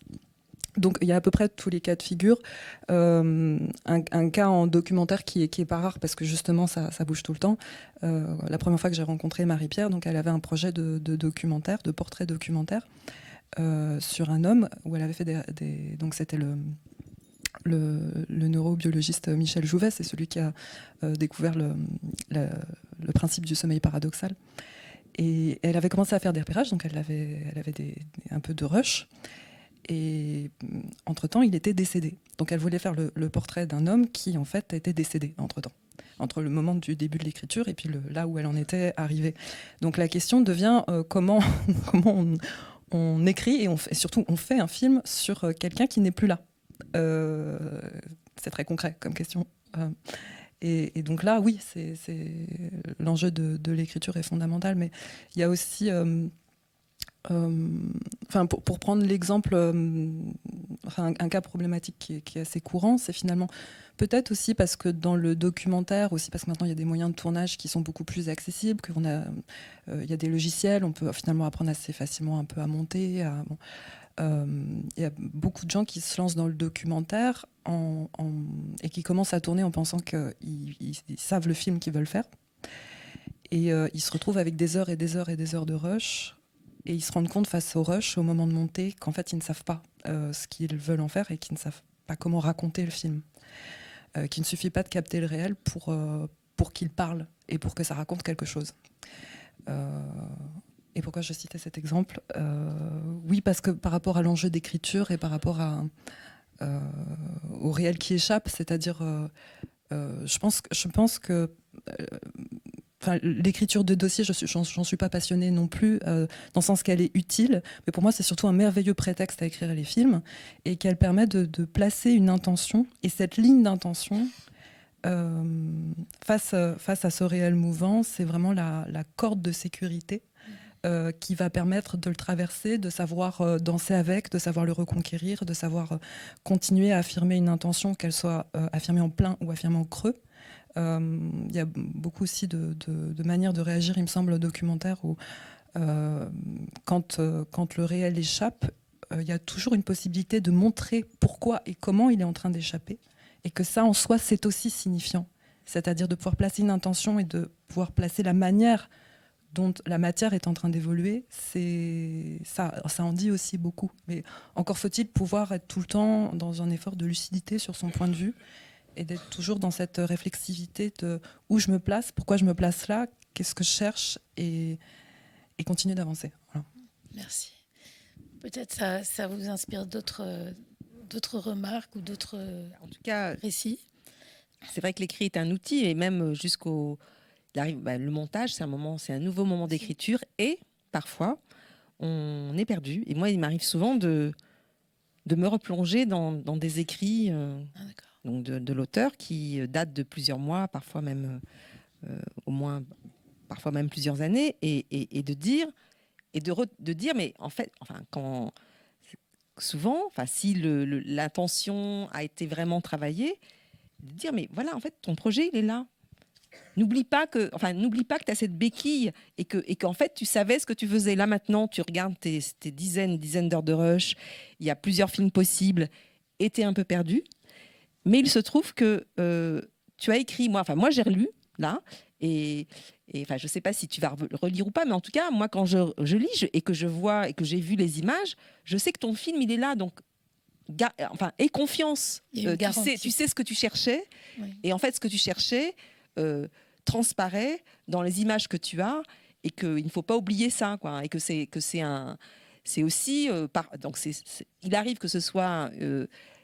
Donc il y a à peu près tous les cas de figure. Un cas en documentaire qui est pas rare, parce que justement ça bouge tout le temps. La première fois que j'ai rencontré Marie-Pierre, donc elle avait un projet de documentaire, de portrait documentaire sur un homme, où elle avait fait donc c'était le neurobiologiste Michel Jouvet, c'est celui qui a découvert le principe du sommeil paradoxal. Et elle avait commencé à faire des repérages, donc elle avait un peu de rush. Et entre-temps, il était décédé. Donc elle voulait faire le portrait d'un homme qui, en fait, était décédé entre-temps, entre le moment du début de l'écriture et puis là où elle en était arrivée. Donc la question devient comment on écrit, et surtout on fait un film sur quelqu'un qui n'est plus là. C'est très concret comme question. Et donc là, oui, c'est l'enjeu de l'écriture est fondamental, mais il y a aussi... pour prendre l'exemple, un cas problématique qui est assez courant, c'est finalement peut-être aussi parce que dans le documentaire, aussi parce que maintenant il y a des moyens de tournage qui sont beaucoup plus accessibles, il y a des logiciels, on peut finalement apprendre assez facilement un peu à monter. Il y a beaucoup de gens qui se lancent dans le documentaire et qui commencent à tourner en pensant qu'ils savent le film qu'ils veulent faire. Et ils se retrouvent avec des heures et des heures et des heures de rush. Et ils se rendent compte face au rush, au moment de monter, qu'en fait, ils ne savent pas ce qu'ils veulent en faire, et qu'ils ne savent pas comment raconter le film. Qu'il ne suffit pas de capter le réel pour qu'il parle et pour que ça raconte quelque chose. Et pourquoi je citais cet exemple ? Oui, parce que par rapport à l'enjeu d'écriture et par rapport au réel qui échappe, c'est-à-dire, je pense que... l'écriture de dossier, j'en suis pas passionnée non plus, dans le sens qu'elle est utile, mais pour moi c'est surtout un merveilleux prétexte à écrire les films, et qu'elle permet de placer une intention, et cette ligne d'intention face à ce réel mouvant, c'est vraiment la corde de sécurité qui va permettre de le traverser, de savoir danser avec, de savoir le reconquérir, de savoir continuer à affirmer une intention, qu'elle soit affirmée en plein ou affirmée en creux. Il y a beaucoup aussi de manières de réagir, il me semble, au documentaire, où quand le réel échappe, il y a toujours une possibilité de montrer pourquoi et comment il est en train d'échapper, et que ça en soi c'est aussi signifiant, c'est-à-dire de pouvoir placer une intention et de pouvoir placer la manière dont la matière est en train d'évoluer. Ça en dit aussi beaucoup, mais encore faut-il pouvoir être tout le temps dans un effort de lucidité sur son point de vue, et d'être toujours dans cette réflexivité de où je me place, pourquoi je me place là, qu'est-ce que je cherche, et continuer d'avancer. Voilà. Merci. Peut-être ça vous inspire d'autres remarques ou d'autres récits. C'est vrai que l'écrit est un outil, et même jusqu'au... le montage, c'est un nouveau moment d'écriture, et parfois, on est perdu. Et moi, il m'arrive souvent de me replonger dans des écrits... donc de l'auteur, qui date de plusieurs mois, parfois même au moins, parfois même plusieurs années, et de dire, mais en fait, quand souvent, si l'intention a été vraiment travaillée, de dire, mais voilà, en fait, ton projet, il est là. N'oublie pas que tu as cette béquille, et qu'en fait, tu savais ce que tu faisais. Là, maintenant, tu regardes tes dizaines d'heures de rush, il y a plusieurs films possibles, et tu es un peu perdu. Mais il se trouve que tu as écrit, moi j'ai relu, là, Et enfin, je ne sais pas si tu vas relire ou pas, mais en tout cas, moi, quand je lis et que je vois et que j'ai vu les images, je sais que ton film, il est là. Donc, aie confiance. Tu sais ce que tu cherchais. Oui. Et en fait, ce que tu cherchais transparaît dans les images que tu as. Et qu'il ne faut pas oublier ça, quoi. Et que c'est aussi... donc il arrive que ce soit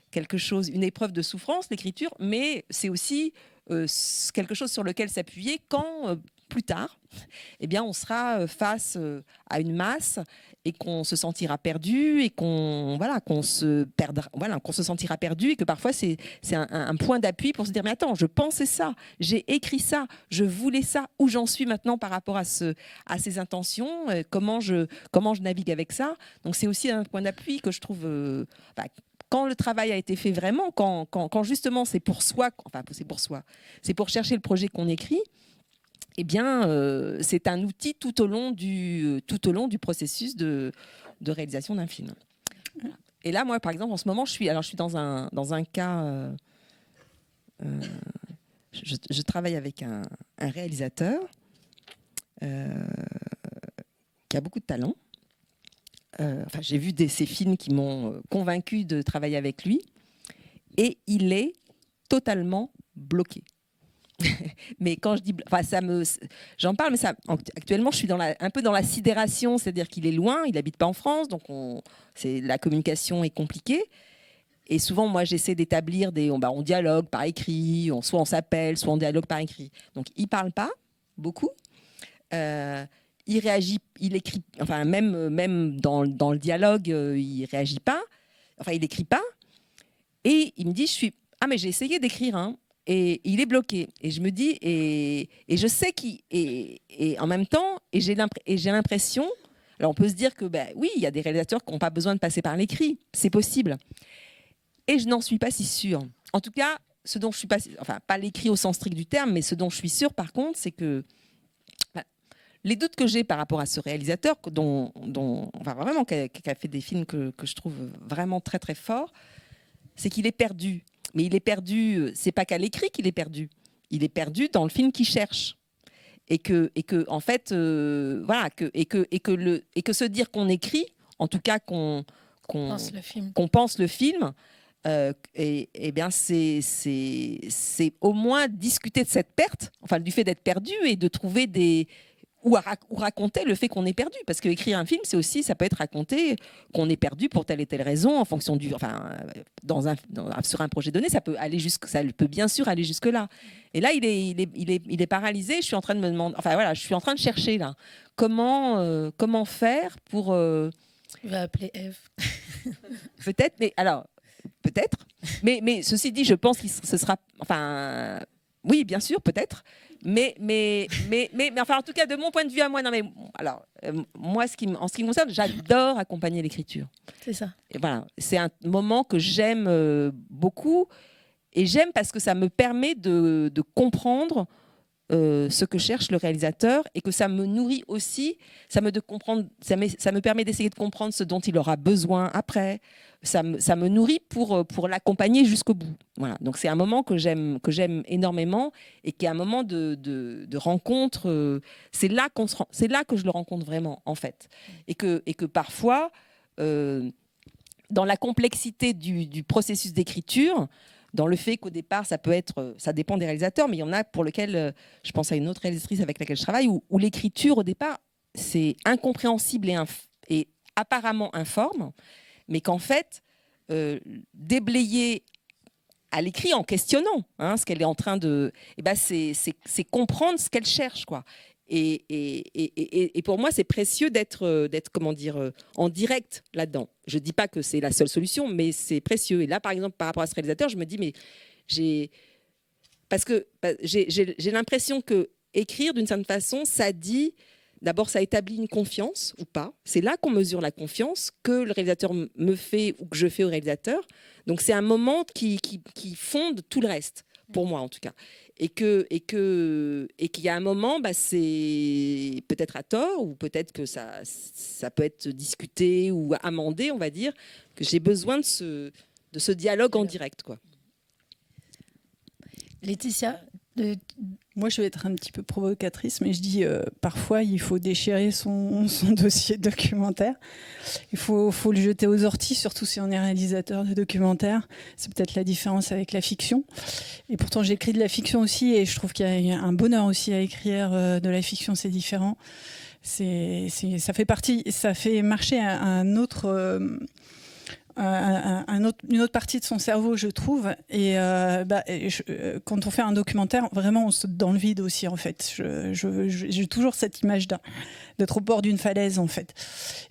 quelque chose, une épreuve de souffrance, l'écriture, mais c'est aussi quelque chose sur lequel s'appuyer quand, plus tard, eh bien, on sera face à une masse et qu'on se sentira perdu et qu'on se sentira perdu et que parfois c'est un point d'appui pour se dire mais attends, je pensais ça, j'ai écrit ça, je voulais ça, où j'en suis maintenant par rapport à ces intentions, comment je navigue avec ça. Donc c'est aussi un point d'appui que je trouve quand le travail a été fait vraiment, quand justement c'est pour soi, c'est pour chercher le projet qu'on écrit, eh bien, c'est un outil tout au long du processus de réalisation d'un film. Voilà. Et là, moi, par exemple, en ce moment, je suis dans un cas... je travaille avec un réalisateur qui a beaucoup de talent. J'ai vu ces films qui m'ont convaincu de travailler avec lui. Et il est totalement bloqué. Mais quand je dis, j'en parle, mais actuellement, je suis un peu dans la sidération, c'est-à-dire qu'il est loin, il n'habite pas en France, donc la communication est compliquée. Et souvent, moi, j'essaie d'établir on dialogue par écrit, soit on s'appelle, soit on dialogue par écrit. Donc, il parle pas beaucoup. Il réagit, il écrit, enfin même dans le dialogue, il réagit pas. Enfin, il écrit pas. Et il me dit, mais j'ai essayé d'écrire, hein. Et il est bloqué. Et je me dis, et je sais et en même temps, et j'ai l'impression, alors on peut se dire que, oui, il y a des réalisateurs qui n'ont pas besoin de passer par l'écrit, c'est possible. Et je n'en suis pas si sûre. En tout cas, ce dont je suis pas l'écrit au sens strict du terme, mais ce dont je suis sûre, par contre, c'est que les doutes que j'ai par rapport à ce réalisateur, vraiment, qui a fait des films que je trouve vraiment très, très forts, c'est qu'il est perdu. Mais il est perdu, c'est pas qu'à l'écrit qu'il est perdu. Il est perdu dans le film qu'il cherche. Et que en fait, que se dire qu'on écrit, en tout cas qu'on pense le film, et bien c'est au moins discuter de cette perte, enfin du fait d'être perdu et de trouver ou raconter le fait qu'on est perdu, parce que écrire un film, ça peut être raconter qu'on est perdu pour telle et telle raison en fonction sur un projet donné, ça peut bien sûr aller jusque là. Et là, il est paralysé. Je suis en train de me demander, je suis en train de chercher là comment faire pour. Il va appeler Eve. Peut-être, mais ceci dit, je pense que ce sera, oui, bien sûr, peut-être. Mais en tout cas, de mon point de vue à moi, moi, en ce qui me concerne, j'adore accompagner l'écriture. C'est ça. Et voilà, c'est un moment que j'aime beaucoup, et j'aime parce que ça me permet de comprendre ce que cherche le réalisateur, et que ça me nourrit aussi, ça me permet d'essayer de comprendre ce dont il aura besoin après. Ça me nourrit pour l'accompagner jusqu'au bout. Voilà. Donc c'est un moment que j'aime énormément, et qui est un moment de rencontre. C'est là que je le rencontre vraiment, en fait. Et que parfois, dans la complexité du processus d'écriture, dans le fait qu'au départ, ça dépend des réalisateurs, mais il y en a pour lesquels, je pense à une autre réalisatrice avec laquelle je travaille, où l'écriture, au départ, c'est incompréhensible et apparemment informe, mais qu'en fait, déblayer à l'écrit en questionnant ce qu'elle est en train de... c'est comprendre ce qu'elle cherche, quoi. Et pour moi, c'est précieux d'être en direct là-dedans. Je ne dis pas que c'est la seule solution, mais c'est précieux. Et là, par exemple, par rapport à ce réalisateur, je me dis, mais j'ai l'impression que écrire, d'une certaine façon, ça dit... D'abord, ça établit une confiance ou pas. C'est là qu'on mesure la confiance que le réalisateur me fait ou que je fais au réalisateur. Donc, c'est un moment qui fonde tout le reste, pour moi en tout cas. Et qu'il y a un moment, c'est peut-être à tort, ou peut-être que ça peut être discuté ou amendé, on va dire, que j'ai besoin de ce dialogue en direct, quoi. Laetitia, Moi, je vais être un petit peu provocatrice, mais je dis parfois, il faut déchirer son dossier documentaire. Il faut le jeter aux orties, surtout si on est réalisateur de documentaire. C'est peut-être la différence avec la fiction. Et pourtant, j'écris de la fiction aussi, et je trouve qu'il y a un bonheur aussi à écrire de la fiction. C'est différent. Ça fait marcher une autre partie de son cerveau, je trouve. Et quand on fait un documentaire, vraiment, on saute dans le vide aussi, en fait. J'ai toujours cette image d'être au bord d'une falaise, en fait.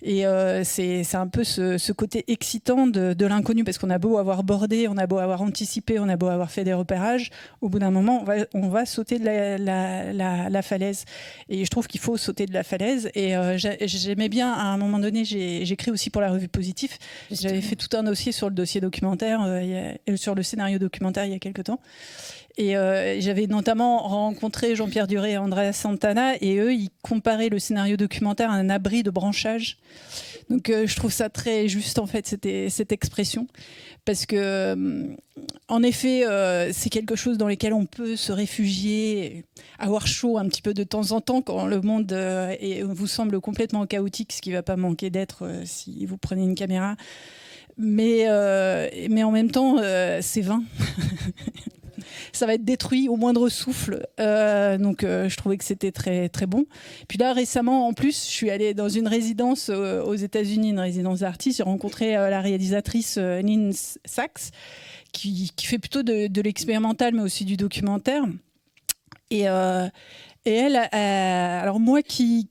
Et c'est un peu ce côté excitant de l'inconnu, parce qu'on a beau avoir bordé, on a beau avoir anticipé, on a beau avoir fait des repérages, au bout d'un moment, on va sauter de la falaise. Et je trouve qu'il faut sauter de la falaise. Et j'aimais bien, à un moment donné, j'écris aussi pour la revue Positif. J'avais fait tout un dossier sur le dossier documentaire, sur le scénario documentaire il y a quelques temps. Et j'avais notamment rencontré Jean-Pierre Duret et Andrea Santana, et eux, ils comparaient le scénario documentaire à un abri de branchage. Donc je trouve ça très juste, en fait, cette expression. Parce que, en effet, c'est quelque chose dans lequel on peut se réfugier, avoir chaud un petit peu de temps en temps quand le monde vous semble complètement chaotique, ce qui ne va pas manquer d'être si vous prenez une caméra. Mais en même temps, c'est vain. Ça va être détruit au moindre souffle. Donc, je trouvais que c'était très, très bon. Puis là, récemment, en plus, je suis allée dans une résidence aux États-Unis, une résidence d'artistes. J'ai rencontré la réalisatrice Lynn Sachs, qui fait plutôt de l'expérimental, mais aussi du documentaire. Et elle, alors moi qui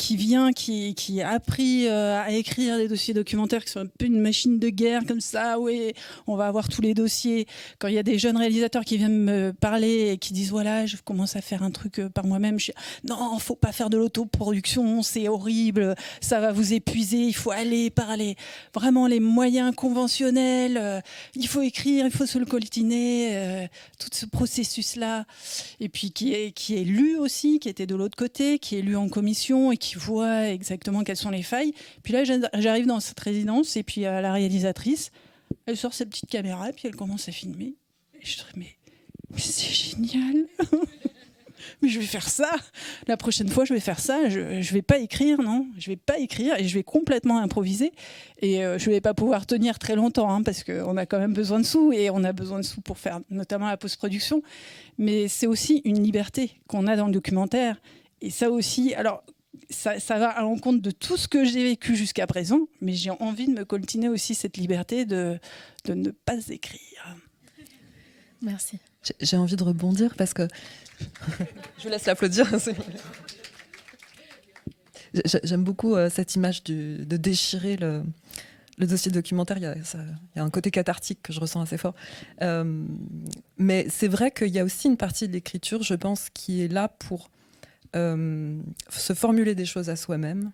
a appris à écrire des dossiers documentaires qui sont un peu une machine de guerre comme ça, oui, on va avoir tous les dossiers. Quand il y a des jeunes réalisateurs qui viennent me parler et qui disent voilà, je commence à faire un truc par moi-même, je dis non, faut pas faire de l'autoproduction, c'est horrible, ça va vous épuiser, il faut aller parler vraiment les moyens conventionnels, il faut écrire, il faut se le coltiner, tout ce processus-là. Et puis qui est lu aussi, qui était de l'autre côté, qui est lu en commission et qui voit exactement quelles sont les failles. Puis là, j'arrive dans cette résidence et puis la réalisatrice, elle sort sa petite caméra et puis elle commence à filmer. Et je dis mais c'est génial. Mais je vais faire ça. La prochaine fois, je vais faire ça. Je vais pas écrire, non. Je vais pas écrire et je vais complètement improviser. Et je vais pas pouvoir tenir très longtemps, hein, parce qu'on a quand même besoin de sous et on a besoin de sous pour faire notamment la post-production. Mais c'est aussi une liberté qu'on a dans le documentaire. Et ça aussi, alors ça va à l'encontre de tout ce que j'ai vécu jusqu'à présent, mais j'ai envie de me coltiner aussi cette liberté de ne pas écrire. Merci. J'ai envie de rebondir parce que je vous laisse l'applaudir. J'aime beaucoup cette image de déchirer le dossier documentaire. Il y a un côté cathartique que je ressens assez fort. Mais c'est vrai qu'il y a aussi une partie de l'écriture, je pense, qui est là pour se formuler des choses à soi-même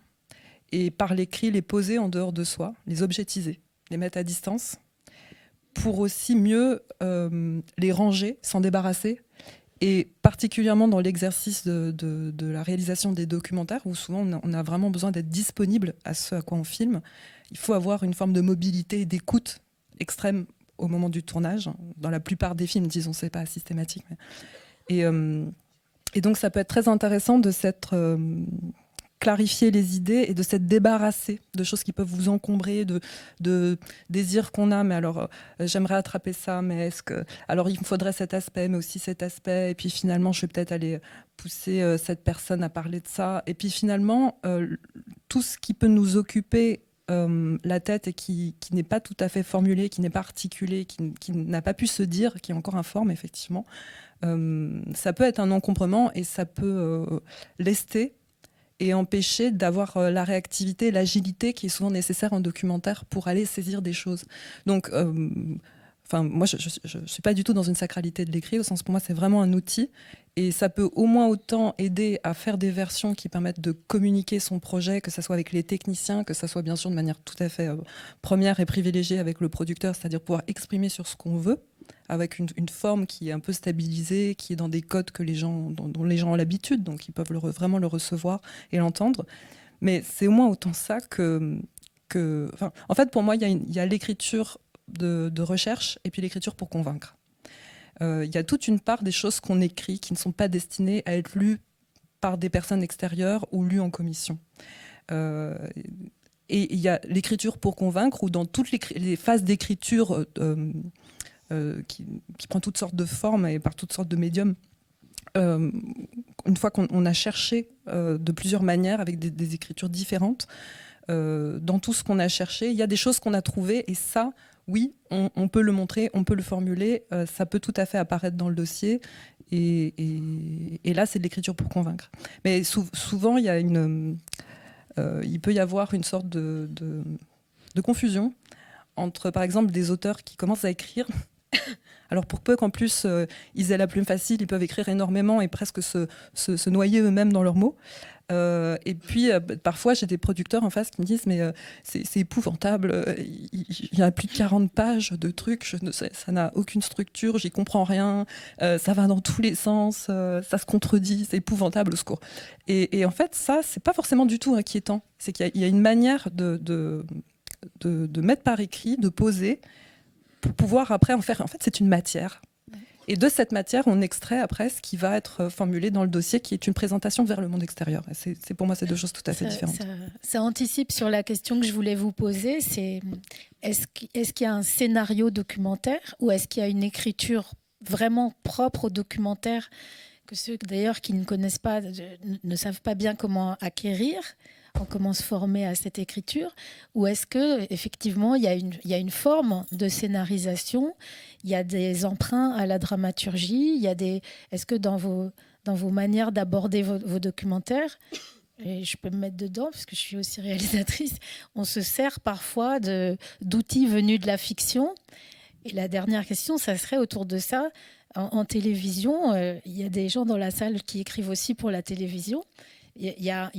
et par l'écrit les poser en dehors de soi, les objetiser, les mettre à distance pour aussi mieux les ranger, s'en débarrasser. Et particulièrement dans l'exercice de la réalisation des documentaires, où souvent on a vraiment besoin d'être disponible à ce à quoi on filme, il faut avoir une forme de mobilité et d'écoute extrême au moment du tournage. Dans la plupart des films, disons, c'est pas systématique. Et donc ça peut être très intéressant de s'être clarifier les idées et de s'être débarrassé de choses qui peuvent vous encombrer, de désirs qu'on a, mais alors j'aimerais attraper ça, mais est-ce que... Alors il me faudrait cet aspect, mais aussi cet aspect, et puis finalement je vais peut-être aller pousser cette personne à parler de ça, et puis finalement tout ce qui peut nous occuper la tête et qui n'est pas tout à fait formulé, qui n'est pas articulé, qui n'a pas pu se dire, qui est encore informe effectivement, ça peut être un encombrement et ça peut lester et empêcher d'avoir la réactivité, l'agilité qui est souvent nécessaire en documentaire pour aller saisir des choses. Donc, moi, je ne suis pas du tout dans une sacralité de l'écrit, au sens pour moi, c'est vraiment un outil. Et ça peut au moins autant aider à faire des versions qui permettent de communiquer son projet, que ce soit avec les techniciens, que ce soit bien sûr de manière tout à fait première et privilégiée avec le producteur, c'est-à-dire pouvoir exprimer sur ce qu'on veut, avec une forme qui est un peu stabilisée, qui est dans des codes que dont les gens ont l'habitude, donc ils peuvent vraiment le recevoir et l'entendre. Mais c'est au moins autant ça que en fait, pour moi, il y a l'écriture de recherche et puis l'écriture pour convaincre. il y a toute une part des choses qu'on écrit qui ne sont pas destinées à être lues par des personnes extérieures ou lues en commission. Et il y a l'écriture pour convaincre, où dans toutes les phases d'écriture qui prend toutes sortes de formes et par toutes sortes de médiums, une fois qu'on a cherché de plusieurs manières avec des écritures différentes, dans tout ce qu'on a cherché, il y a des choses qu'on a trouvées, et ça, oui, on peut le montrer, on peut le formuler, ça peut tout à fait apparaître dans le dossier, et là, c'est de l'écriture pour convaincre. Mais souvent, il peut y avoir une sorte de confusion entre, par exemple, des auteurs qui commencent à écrire. Alors pour peu qu'en plus ils aient la plume facile, ils peuvent écrire énormément et presque se noyer eux-mêmes dans leurs mots. Et puis parfois j'ai des producteurs en face qui me disent mais c'est épouvantable, il y a plus de 40 pages de trucs, ça n'a aucune structure, j'y comprends rien, ça va dans tous les sens, ça se contredit, c'est épouvantable, au secours. Et en fait ça c'est pas forcément du tout inquiétant, c'est qu'il y a une manière de mettre par écrit, de poser, pour pouvoir après en faire. En fait, c'est une matière. Et de cette matière, on extrait après ce qui va être formulé dans le dossier, qui est une présentation vers le monde extérieur. Et c'est pour moi, c'est deux choses tout à fait différentes. Ça anticipe sur la question que je voulais vous poser, c'est est-ce qu'il y a un scénario documentaire ou est-ce qu'il y a une écriture vraiment propre au documentaire que ceux d'ailleurs qui ne connaissent pas, ne savent pas bien comment acquérir, comment se former à cette écriture, ou est-ce que effectivement il y a une forme de scénarisation, il y a des emprunts à la dramaturgie, est-ce que dans vos manières d'aborder vos documentaires, et je peux me mettre dedans parce que je suis aussi réalisatrice, on se sert parfois d'outils venus de la fiction. Et la dernière question, ça serait autour de ça. En télévision, il y a des gens dans la salle qui écrivent aussi pour la télévision. Il y a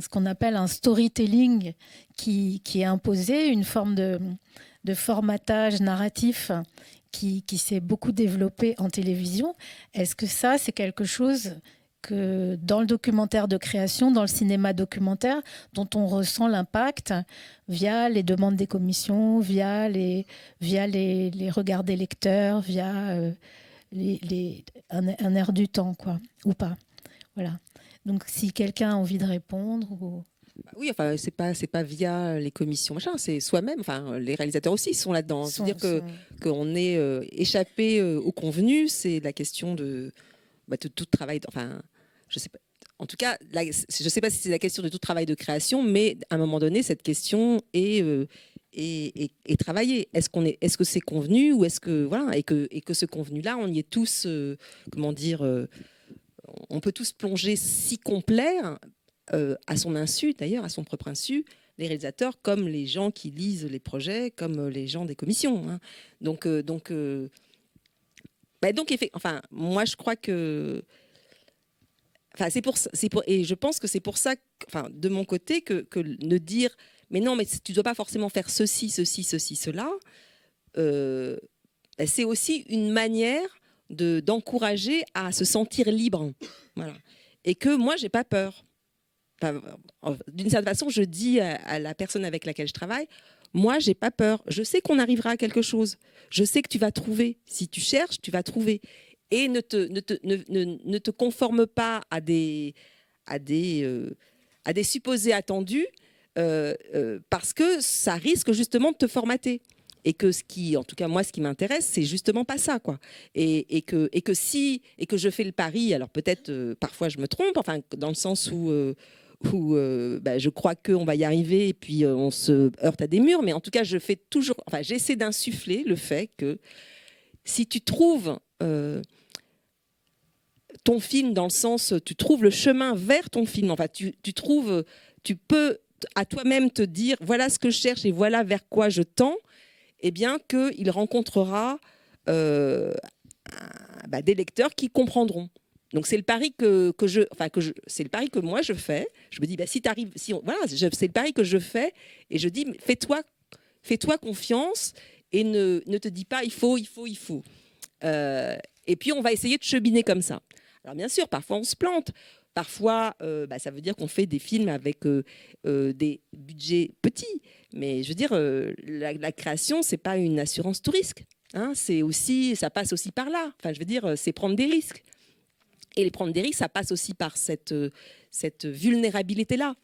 ce qu'on appelle un storytelling qui est imposé, une forme de formatage narratif qui s'est beaucoup développé en télévision. Est-ce que ça, c'est quelque chose que dans le documentaire de création, dans le cinéma documentaire, dont on ressent l'impact via les demandes des commissions, via les regards des lecteurs, via un air du temps, quoi, ou pas. Voilà. Donc, si quelqu'un a envie de répondre ou... Oui, enfin, c'est pas via les commissions, machin, c'est soi-même. Enfin, les réalisateurs aussi sont là-dedans. C'est-à-dire qu'on est échappé au convenu. C'est la question de tout travail. Enfin, je sais pas. En tout cas, je sais pas si c'est la question de tout travail de création, mais à un moment donné, cette question est travaillée. Est-ce que c'est convenu ou est-ce que voilà et que ce convenu-là, on y est tous. Comment dire on peut tous plonger si complet. À son insu, d'ailleurs, à son propre insu, les réalisateurs, comme les gens qui lisent les projets, comme les gens des commissions. Hein. Donc, enfin, moi, je crois que, enfin, et je pense que c'est pour ça, enfin, de mon côté, que ne dire, mais non, mais tu dois pas forcément faire ceci, cela. C'est aussi une manière d'encourager à se sentir libre, voilà. Et que moi, j'ai pas peur. D'une certaine façon, je dis à la personne avec laquelle je travaille, moi, j'ai pas peur. Je sais qu'on arrivera à quelque chose. Je sais que tu vas trouver. Si tu cherches, tu vas trouver. Et ne te conforme pas à des supposés attendus parce que ça risque justement de te formater. Et que en tout cas moi, ce qui m'intéresse, c'est justement pas ça, quoi. Et que je fais le pari. Alors peut-être parfois je me trompe, enfin dans le sens où je crois qu'on va y arriver et puis on se heurte à des murs, mais en tout cas j'essaie d'insuffler le fait que si tu trouves ton film, dans le sens tu trouves le chemin vers ton film, enfin tu peux à toi-même te dire voilà ce que je cherche et voilà vers quoi je tends, eh bien qu'il rencontrera des lecteurs qui comprendront. Donc c'est le pari c'est le pari que moi je fais. Je me dis si t'arrives, c'est le pari que je fais et je dis fais-toi confiance et ne te dis pas il faut. Et puis on va essayer de cheminer comme ça. Alors bien sûr, parfois on se plante. Parfois, ça veut dire qu'on fait des films avec des budgets petits. Mais je veux dire, la création, c'est pas une assurance tout risque. Hein, ça passe aussi par là. Enfin, je veux dire, c'est prendre des risques. Et les prendre des risques, ça passe aussi par cette vulnérabilité-là.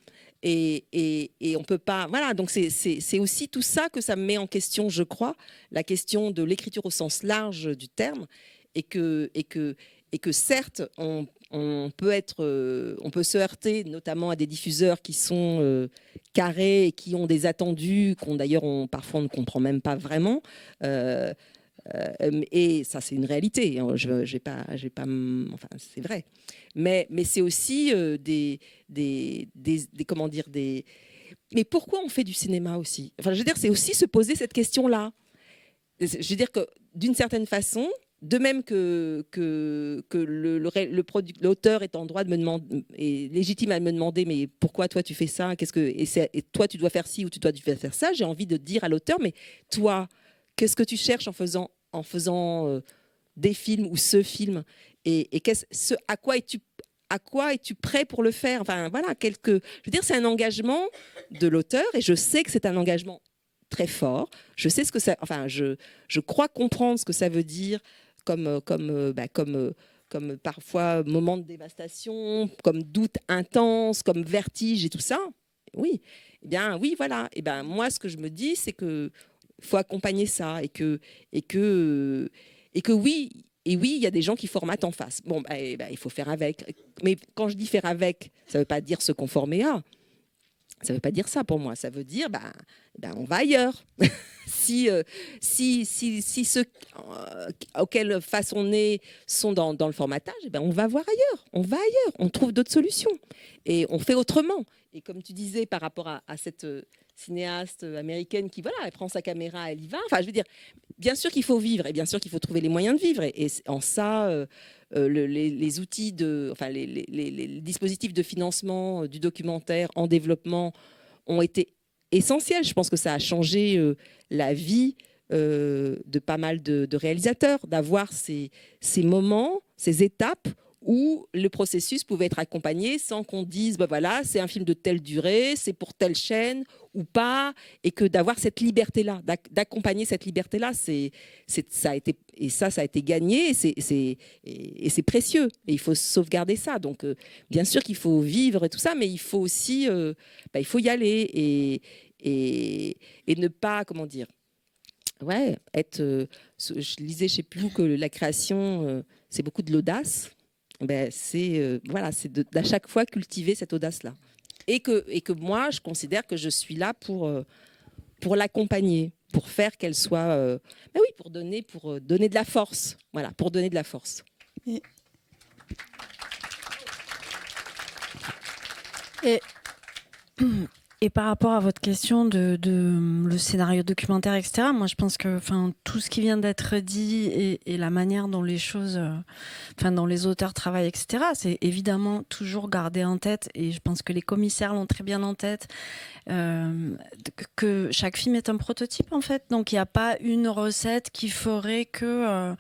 Et on peut pas. Voilà, donc c'est aussi tout ça que ça me met en question, je crois, la question de l'écriture au sens large du terme, et que certes, on peut se heurter notamment à des diffuseurs qui sont carrés et qui ont des attendus qu'on d'ailleurs parfois on ne comprend même pas vraiment. Et ça, c'est une réalité. Enfin, c'est vrai. Mais c'est aussi comment dire, mais pourquoi on fait du cinéma aussi? Enfin, je veux dire, c'est aussi se poser cette question-là. Je veux dire que d'une certaine façon, de même que l'auteur est en droit de me demander, est légitime à me demander, mais pourquoi toi tu fais ça? Et toi tu dois faire ci ou tu dois faire ça? J'ai envie de dire à l'auteur, mais toi, qu'est-ce que tu cherches en faisant des films ou ce film? Et à quoi es-tu prêt pour le faire? Enfin voilà, je veux dire, c'est un engagement de l'auteur, et je sais que c'est un engagement très fort. Je sais ce que ça. Enfin, je crois comprendre ce que ça veut dire, comme parfois moment de dévastation, comme doute intense, comme vertige et tout ça. Oui, eh bien oui, voilà. Et ben moi, ce que je me dis, c'est que faut accompagner ça, et que oui. Et oui, il y a des gens qui formatent en face. Bon, il faut faire avec. Mais quand je dis faire avec, ça ne veut pas dire se conformer à. Ça ne veut pas dire ça pour moi. Ça veut dire, on va ailleurs. si ceux auxquels face on est sont dans le formatage, on va voir ailleurs. On va ailleurs. On trouve d'autres solutions. Et on fait autrement. Et comme tu disais par rapport à cette cinéaste américaine qui, voilà, elle prend sa caméra, elle y va. Enfin, je veux dire, bien sûr qu'il faut vivre, et bien sûr qu'il faut trouver les moyens de vivre. Et en ça, les outils les dispositifs de financement du documentaire en développement ont été essentiels. Je pense que ça a changé la vie de pas mal de réalisateurs, d'avoir ces moments, ces étapes où le processus pouvait être accompagné sans qu'on dise voilà, c'est un film de telle durée, c'est pour telle chaîne ou pas, et que d'avoir cette liberté-là, d'accompagner cette liberté-là, ça a été gagné, et c'est précieux, et il faut sauvegarder ça. Donc bien sûr qu'il faut vivre et tout ça, mais il faut aussi il faut y aller, et ne pas, comment dire, je lisais, je sais plus où, que la création c'est beaucoup de l'audace. C'est d'à chaque fois cultiver cette audace-là, et que moi je considère que je suis là pour l'accompagner, pour faire qu'elle soit pour donner de la force, voilà, pour donner de la force. Et par rapport à votre question de le scénario documentaire, etc., moi je pense que tout ce qui vient d'être dit et la manière dont les choses, dont les auteurs travaillent, etc., c'est évidemment toujours garder en tête, et je pense que les commissaires l'ont très bien en tête, que chaque film est un prototype en fait. Donc il n'y a pas une recette qui ferait que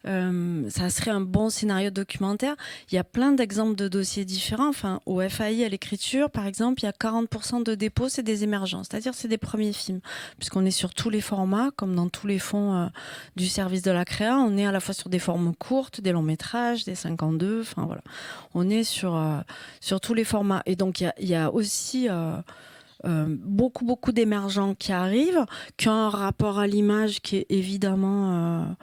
ça serait un bon scénario documentaire. Il y a plein d'exemples de dossiers différents. Au FAI, à l'écriture, par exemple, il y a 40% de dépôts, c'est des émergents, c'est-à-dire c'est des premiers films, puisqu'on est sur tous les formats, comme dans tous les fonds du service de la créa. On est à la fois sur des formes courtes, des longs métrages, des 52, voilà. On est sur tous les formats. Et donc il y a aussi beaucoup d'émergents qui arrivent, qui ont un rapport à l'image qui est évidemment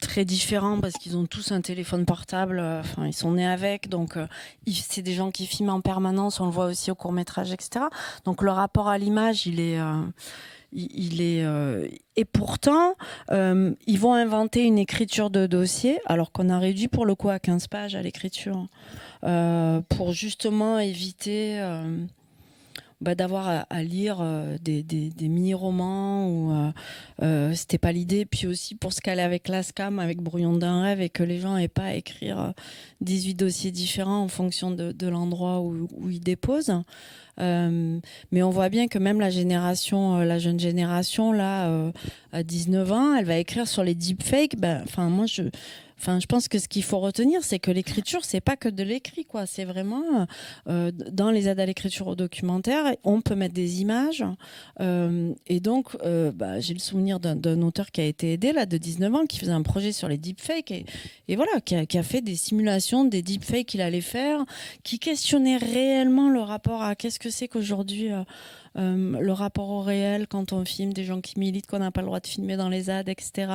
très différent, parce qu'ils ont tous un téléphone portable, ils sont nés avec, donc c'est des gens qui filment en permanence, on le voit aussi au court-métrage, etc. Donc le rapport à l'image, il est et pourtant ils vont inventer une écriture de dossier, alors qu'on a réduit pour le coup à 15 pages à l'écriture, pour justement éviter d'avoir à lire des mini-romans, ou c'était pas l'idée, puis aussi pour se caler avec l'ASCAM, avec Brouillon d'un rêve, et que les gens n'aient pas à écrire 18 dossiers différents en fonction de l'endroit où ils déposent. Mais on voit bien que même la jeune génération là, à 19 ans, elle va écrire sur les deepfakes. je pense que ce qu'il faut retenir, c'est que l'écriture, c'est pas que de l'écrit, quoi. C'est vraiment dans les aides à l'écriture au documentaire, on peut mettre des images. Et donc, j'ai le souvenir d'un auteur qui a été aidé là de 19 ans, qui faisait un projet sur les deepfakes et voilà, qui a fait des simulations des deepfakes qu'il allait faire, qui questionnait réellement le rapport à qu'est-ce que c'est qu'aujourd'hui. Le rapport au réel quand on filme des gens qui militent qu'on n'a pas le droit de filmer dans les ZAD, etc.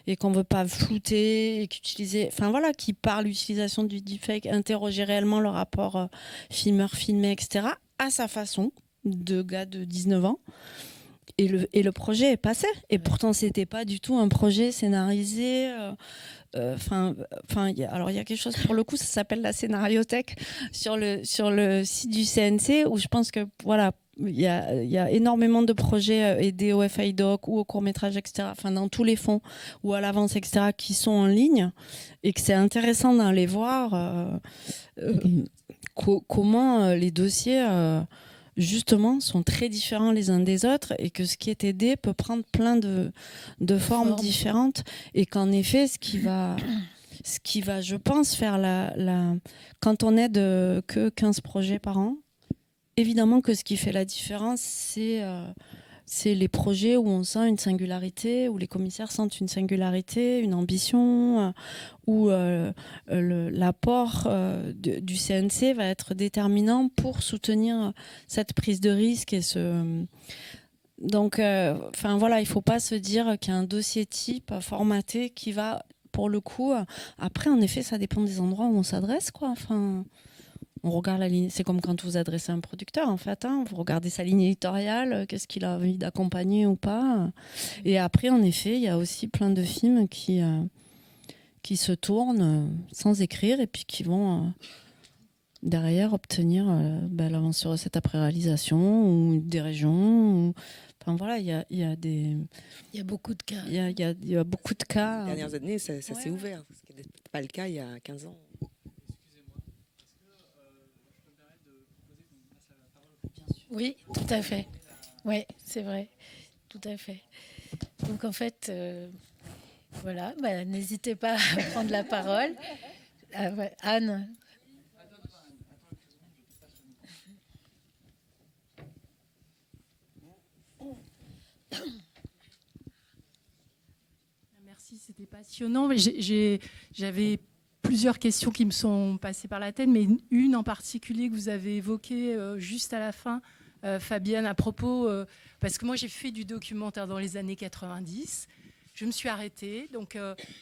et qu'on veut pas flouter et qui parle l'utilisation du deepfake, interroger réellement le rapport filmeur-filmé, etc. à sa façon, de gars de 19 ans. Et le projet est passé. Et pourtant, c'était pas du tout un projet scénarisé. Il y a quelque chose, pour le coup, ça s'appelle la scénariothèque sur le site du CNC, où je pense que, voilà, il y a énormément de projets aidés au FIDoc ou au court-métrage, etc., dans tous les fonds ou à l'avance, etc., qui sont en ligne, et que c'est intéressant d'aller voir comment les dossiers justement sont très différents les uns des autres, et que ce qui est aidé peut prendre plein de formes différentes, et qu'en effet ce qui va je pense faire quand on aide que 15 projets par an, évidemment que ce qui fait la différence, c'est les projets où on sent une singularité, où les commissaires sentent une singularité, une ambition, où l'apport du CNC va être déterminant pour soutenir cette prise de risque. Donc, il ne faut pas se dire qu'il y a un dossier type formaté qui va, pour le coup... Après, en effet, ça dépend des endroits où on s'adresse, quoi. On regarde la ligne, c'est comme quand vous adressez un producteur, en fait, vous regardez sa ligne éditoriale, qu'est-ce qu'il a envie d'accompagner ou pas. Et après, en effet, il y a aussi plein de films qui se tournent sans écrire, et puis qui vont derrière obtenir l'avance sur recette après réalisation, ou des régions. Il y a beaucoup de cas. Il y a beaucoup de cas. Les dernières années, ça s'est ouvert, ce qui n'était pas le cas il y a 15 ans. Oui, tout à fait. Oui, c'est vrai. Tout à fait. Donc en fait, n'hésitez pas à prendre la parole. Anne. Merci, c'était passionnant. J'avais plusieurs questions qui me sont passées par la tête, mais une en particulier que vous avez évoquée juste à la fin, Fabienne, à propos, parce que moi j'ai fait du documentaire dans les années 90, je me suis arrêtée, donc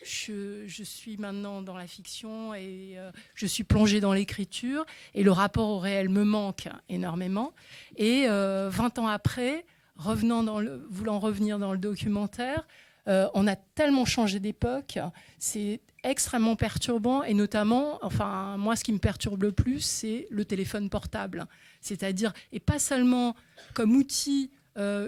je suis maintenant dans la fiction, et je suis plongée dans l'écriture, et le rapport au réel me manque énormément, et 20 ans après, voulant revenir dans le documentaire, on a tellement changé d'époque, c'est extrêmement perturbant, et notamment, moi ce qui me perturbe le plus, c'est le téléphone portable. C'est-à-dire, et pas seulement comme outil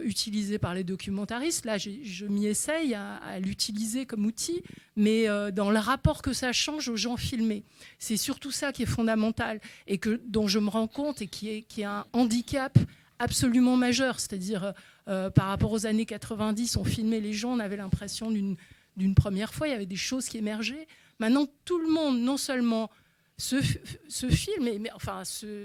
utilisé par les documentaristes, là je m'y essaye à l'utiliser comme outil, mais dans le rapport que ça change aux gens filmés. C'est surtout ça qui est fondamental, et dont je me rends compte, et qui est un handicap absolument majeur. C'est-à-dire, par rapport aux années 90, on filmait les gens, on avait l'impression d'une première fois, il y avait des choses qui émergeaient. Maintenant, tout le monde, non seulement se filme, mais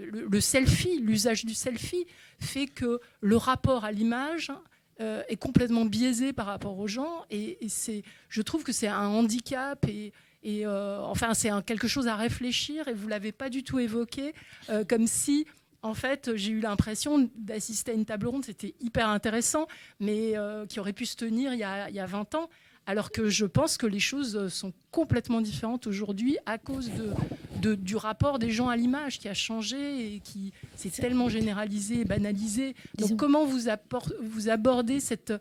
le selfie, l'usage du selfie fait que le rapport à l'image est complètement biaisé par rapport aux gens, et je trouve que c'est un handicap, et c'est quelque chose à réfléchir, et vous ne l'avez pas du tout évoqué, comme si... En fait, j'ai eu l'impression d'assister à une table ronde, c'était hyper intéressant, mais qui aurait pu se tenir il y a 20 ans, alors que je pense que les choses sont complètement différentes aujourd'hui à cause du rapport des gens à l'image qui a changé, et qui s'est tellement généralisé et banalisé. Donc comment vous abordez cette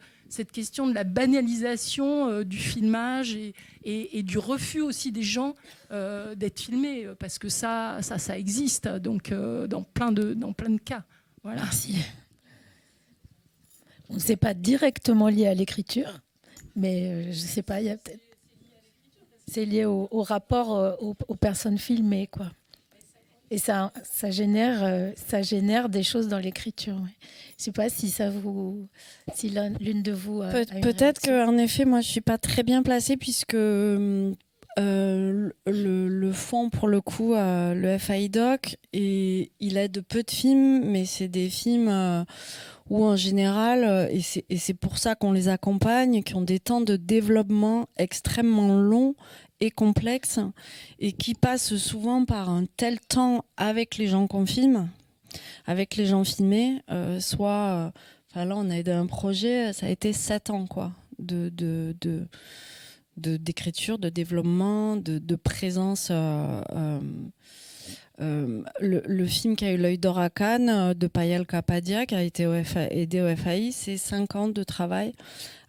question de la banalisation du filmage, et du refus aussi des gens d'être filmés, parce que ça existe, donc dans plein de cas. Voilà. Merci. C'est pas directement lié à l'écriture, mais je sais pas, il y a peut-être... C'est lié au rapport aux personnes filmées, quoi. Et ça génère des choses dans l'écriture. Ouais. Je sais pas si si l'une de vous a peut-être qu'en effet, moi, je suis pas très bien placée, puisque Le fonds, pour le coup, le FAIDOC, et il aide peu de films, mais c'est des films où, en général, et c'est pour ça qu'on les accompagne, qui ont des temps de développement extrêmement longs et complexes, et qui passent souvent par un tel temps avec les gens qu'on filme, avec les gens filmés, soit... Enfin, là, on a aidé un projet, ça a été 7 ans, quoi, d'écriture, de développement, de présence. Le film qui a eu l'œil d'or à Cannes, de Payal Kapadia, qui a été aidé au FAI, c'est 5 ans de travail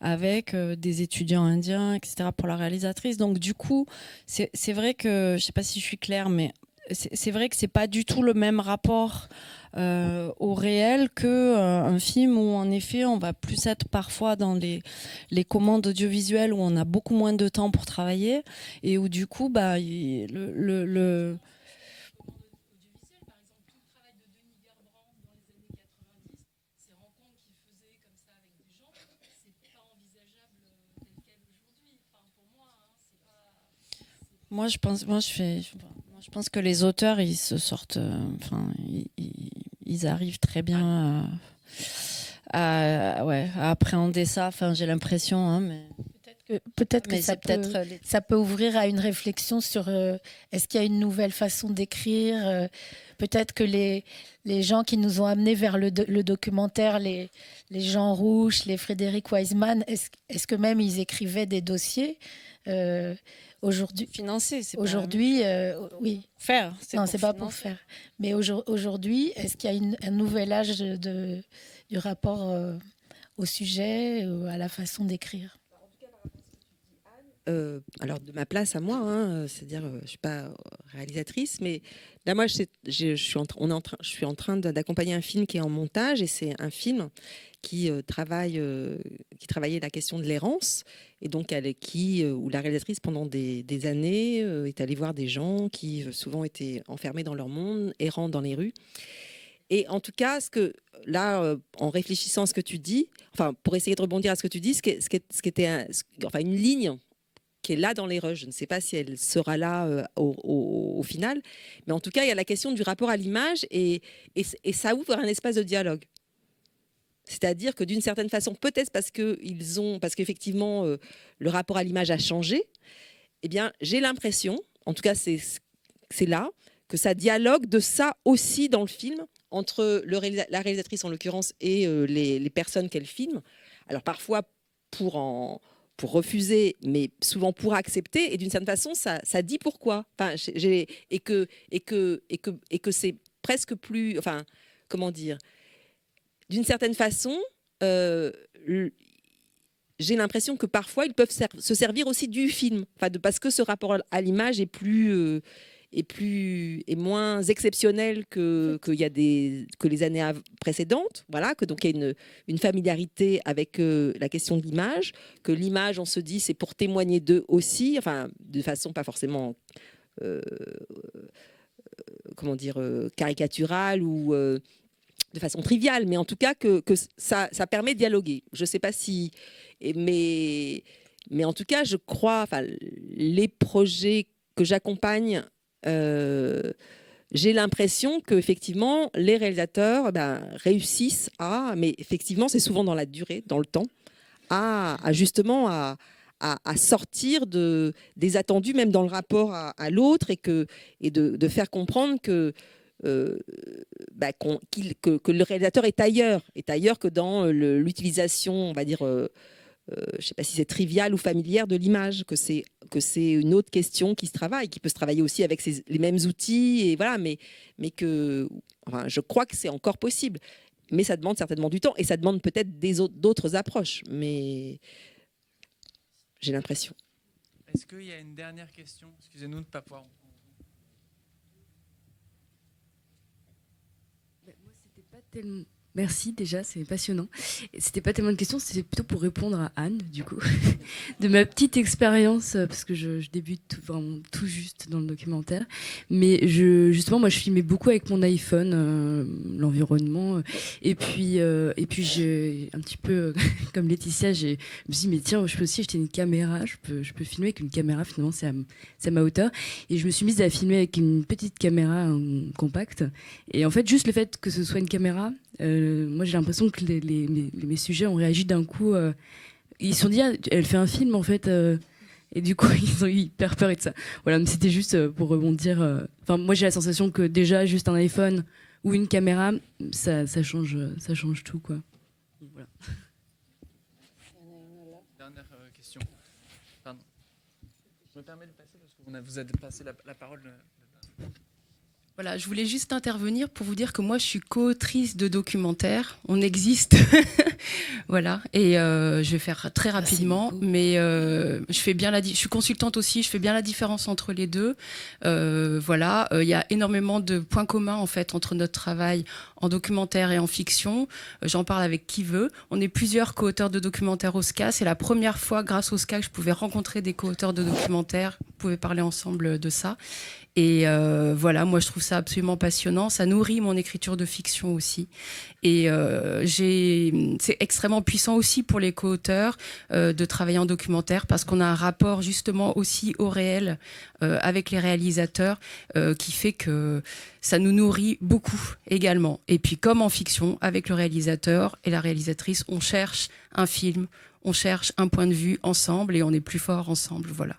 avec des étudiants indiens, etc., pour la réalisatrice. Donc du coup, c'est vrai que, je ne sais pas si je suis claire, mais c'est vrai que c'est pas du tout le même rapport au réel qu'un film où, en effet, on va plus être parfois dans les commandes audiovisuelles où on a beaucoup moins de temps pour travailler et où, du coup, le Moi, je pense que les auteurs, ils se sortent, ils arrivent très bien à appréhender ça. Enfin, j'ai l'impression, hein, mais peut-être que ça peut ouvrir à une réflexion sur est-ce qu'il y a une nouvelle façon d'écrire. Peut-être que les gens qui nous ont amenés vers le documentaire, les Jean Rouch, les Frédéric Wiseman, est-ce que même ils écrivaient des dossiers aujourd'hui, financer, c'est aujourd'hui, oui. Faire. Non, c'est pas pour faire. Mais aujourd'hui, est-ce qu'il y a un nouvel âge du rapport au sujet, à la façon d'écrire? Alors de ma place à moi, hein, c'est-à-dire je suis pas réalisatrice, mais là moi je suis en train d'accompagner un film qui est en montage, et c'est un film qui travaillait la question de l'errance, et donc où la réalisatrice pendant des années est allée voir des gens qui souvent étaient enfermés dans leur monde, errant dans les rues. Et en tout cas, en réfléchissant à ce que tu dis, enfin pour essayer de rebondir à ce que tu dis, ce qui était une ligne qui est là dans les rushs. Je ne sais pas si elle sera là au final, mais en tout cas, il y a la question du rapport à l'image, et ça ouvre un espace de dialogue. C'est-à-dire que d'une certaine façon, peut-être parce qu'effectivement le rapport à l'image a changé, eh bien, j'ai l'impression, en tout cas c'est là, que ça dialogue de ça aussi dans le film, entre la réalisatrice en l'occurrence et les personnes qu'elle filme. Alors parfois pour refuser, mais souvent pour accepter, et d'une certaine façon, ça dit pourquoi. Enfin, et que c'est presque plus, enfin, comment dire, d'une certaine façon, j'ai l'impression que parfois ils peuvent se servir aussi du film, enfin, parce que ce rapport à l'image est moins exceptionnel que les années précédentes, voilà, que donc il y a une familiarité avec la question de l'image, que l'image, on se dit, c'est pour témoigner d'eux aussi, enfin de façon pas forcément caricaturale ou de façon triviale, mais en tout cas que ça permet de dialoguer. Je sais pas si, mais en tout cas je crois, enfin les projets que j'accompagne, j'ai l'impression que effectivement les réalisateurs réussissent mais effectivement c'est souvent dans la durée, dans le temps, justement à sortir des attendus, même dans le rapport à l'autre, et de faire comprendre que le réalisateur est ailleurs que dans l'utilisation, on va dire, je ne sais pas si c'est trivial ou familière de l'image, que c'est une autre question qui se travaille, qui peut se travailler aussi avec les mêmes outils, et voilà, mais que, enfin, je crois que c'est encore possible, mais ça demande certainement du temps, et ça demande peut-être d'autres approches, mais j'ai l'impression. Est-ce qu'il y a une dernière question? Excusez-nous de ne pas pouvoir. Merci, déjà, c'est passionnant. C'était pas tellement une question, c'était plutôt pour répondre à Anne, du coup, de ma petite expérience, parce que je débute vraiment tout juste dans le documentaire. Mais justement, moi, je filmais beaucoup avec mon iPhone, l'environnement. Et puis j'ai un petit peu, comme Laetitia, je me suis dit, mais tiens, je peux aussi acheter une caméra, je peux filmer avec une caméra, finalement, c'est à ma hauteur. Et je me suis mise à filmer avec une petite caméra compacte. Et en fait, juste le fait que ce soit une caméra, moi j'ai l'impression que mes sujets ont réagi d'un coup. Ils se sont dit, ah, elle fait un film en fait. Et du coup, ils ont eu hyper peur et de ça. Voilà, mais c'était juste pour rebondir. Enfin, moi j'ai la sensation que déjà, juste un iPhone ou une caméra, ça change tout, quoi. Voilà. Dernière question. Pardon. Je me permets de passer parce que vous avez passé la parole. Voilà, je voulais juste intervenir pour vous dire que moi, je suis co-autrice de documentaires. On existe. Voilà. Et je vais faire très rapidement. Mais je suis consultante aussi. Je fais bien la différence entre les deux. Voilà. Il y a énormément de points communs, en fait, entre notre travail en documentaire et en fiction. J'en parle avec qui veut. On est plusieurs co-auteurs de documentaires au SCA. C'est la première fois, grâce au SCA, que je pouvais rencontrer des co-auteurs de documentaires. On pouvait parler ensemble de ça. Et voilà, moi je trouve ça absolument passionnant. Ça nourrit mon écriture de fiction aussi. Et c'est extrêmement puissant aussi pour les co-auteurs de travailler en documentaire parce qu'on a un rapport justement aussi au réel avec les réalisateurs qui fait que ça nous nourrit beaucoup également. Et puis comme en fiction, avec le réalisateur et la réalisatrice, on cherche un film, on cherche un point de vue ensemble et on est plus fort ensemble. Voilà.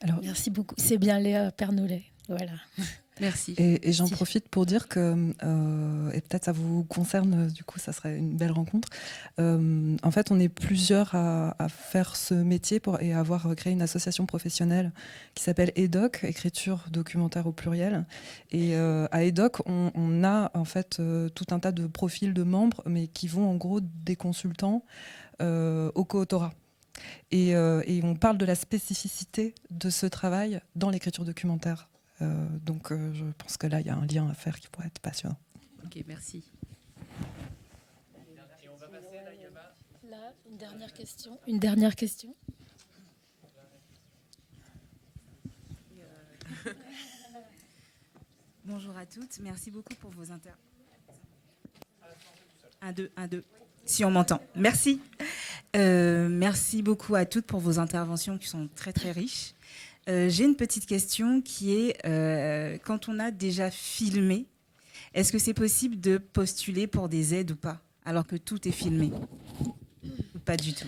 Alors, merci beaucoup. C'est bien Léa Pernoulet. Voilà. Merci. Et j'en profite pour dire que, et peut-être ça vous concerne, du coup, ça serait une belle rencontre. En fait, on est plusieurs à faire ce métier et à avoir créé une association professionnelle qui s'appelle EDOC, écriture documentaire au pluriel. Et à EDOC, on a en fait tout un tas de profils de membres, mais qui vont en gros des consultants au co-autorat. Et on parle de la spécificité de ce travail dans l'écriture documentaire. Donc je pense que là, il y a un lien à faire qui pourrait être passionnant. Ok, merci. Et on va passer, là, il y a... Là, une dernière question. Une dernière question. Bonjour à toutes. Merci beaucoup pour vos inter... 1, 2, 1, 2. Si on m'entend. Merci. Merci beaucoup à toutes pour vos interventions qui sont très, très riches. J'ai une petite question qui est, quand on a déjà filmé, est-ce que c'est possible de postuler pour des aides ou pas, alors que tout est filmé? Ou pas du tout?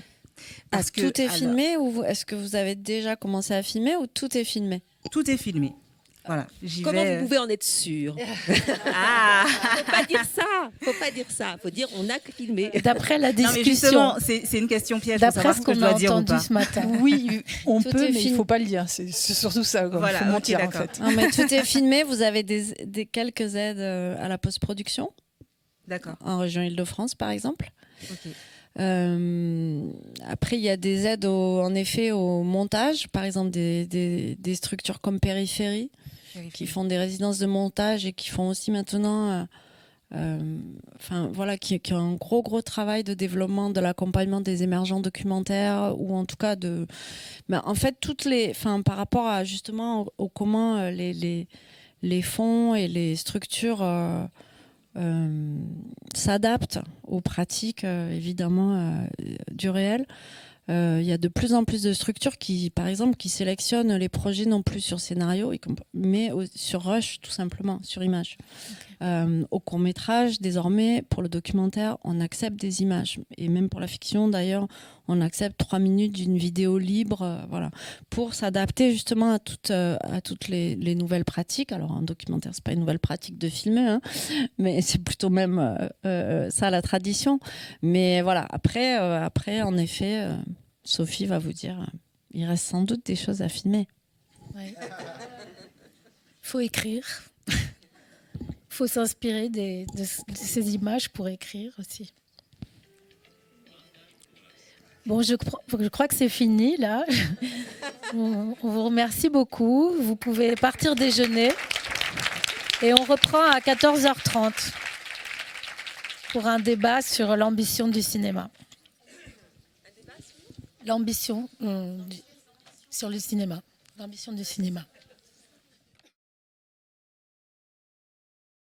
Parce que tout est filmé ou est-ce que vous avez déjà commencé à filmer ou tout est filmé? Tout est filmé. Voilà, Comment vous pouvez en être sûr? Ah, faut pas dire ça. Faut pas dire ça. Faut dire on a filmé. D'après la discussion. Non, mais justement, c'est une question piège. D'après ce qu'on a entendu ce matin. Oui, on peut, mais il ne faut pas le dire. C'est surtout ça. Voilà, il faut mentir en fait. Non, mais tout est filmé. Vous avez des quelques aides à la post-production. D'accord. En région Île-de-France, par exemple. Ok. Après, il y a des aides en effet au montage, par exemple des structures comme Périphérie qui font des résidences de montage et qui font aussi maintenant voilà, qui ont un gros travail de développement de l'accompagnement des émergents documentaires ou en tout cas en fait par rapport à justement au comment les fonds et les structures s'adaptent aux pratiques évidemment du réel. Il y a de plus en plus de structures qui, par exemple, qui sélectionnent les projets non plus sur scénario, mais sur Rush, tout simplement, sur image. Okay. Au court-métrage, désormais, pour le documentaire, on accepte des images. Et même pour la fiction, d'ailleurs, on accepte 3 minutes d'une vidéo libre, voilà, pour s'adapter justement à toutes les nouvelles pratiques. Alors, un documentaire, c'est pas une nouvelle pratique de filmer, hein, mais c'est plutôt même ça la tradition. Mais voilà, après en effet... Sophie va vous dire, il reste sans doute des choses à filmer. Ouais. Faut écrire. Faut s'inspirer de ces images pour écrire aussi. Bon, je crois que c'est fini là. On vous remercie beaucoup. Vous pouvez partir déjeuner et on reprend à 14h30. pour un débat sur l'ambition du cinéma. L'ambition sur le cinéma. L'ambition du cinéma.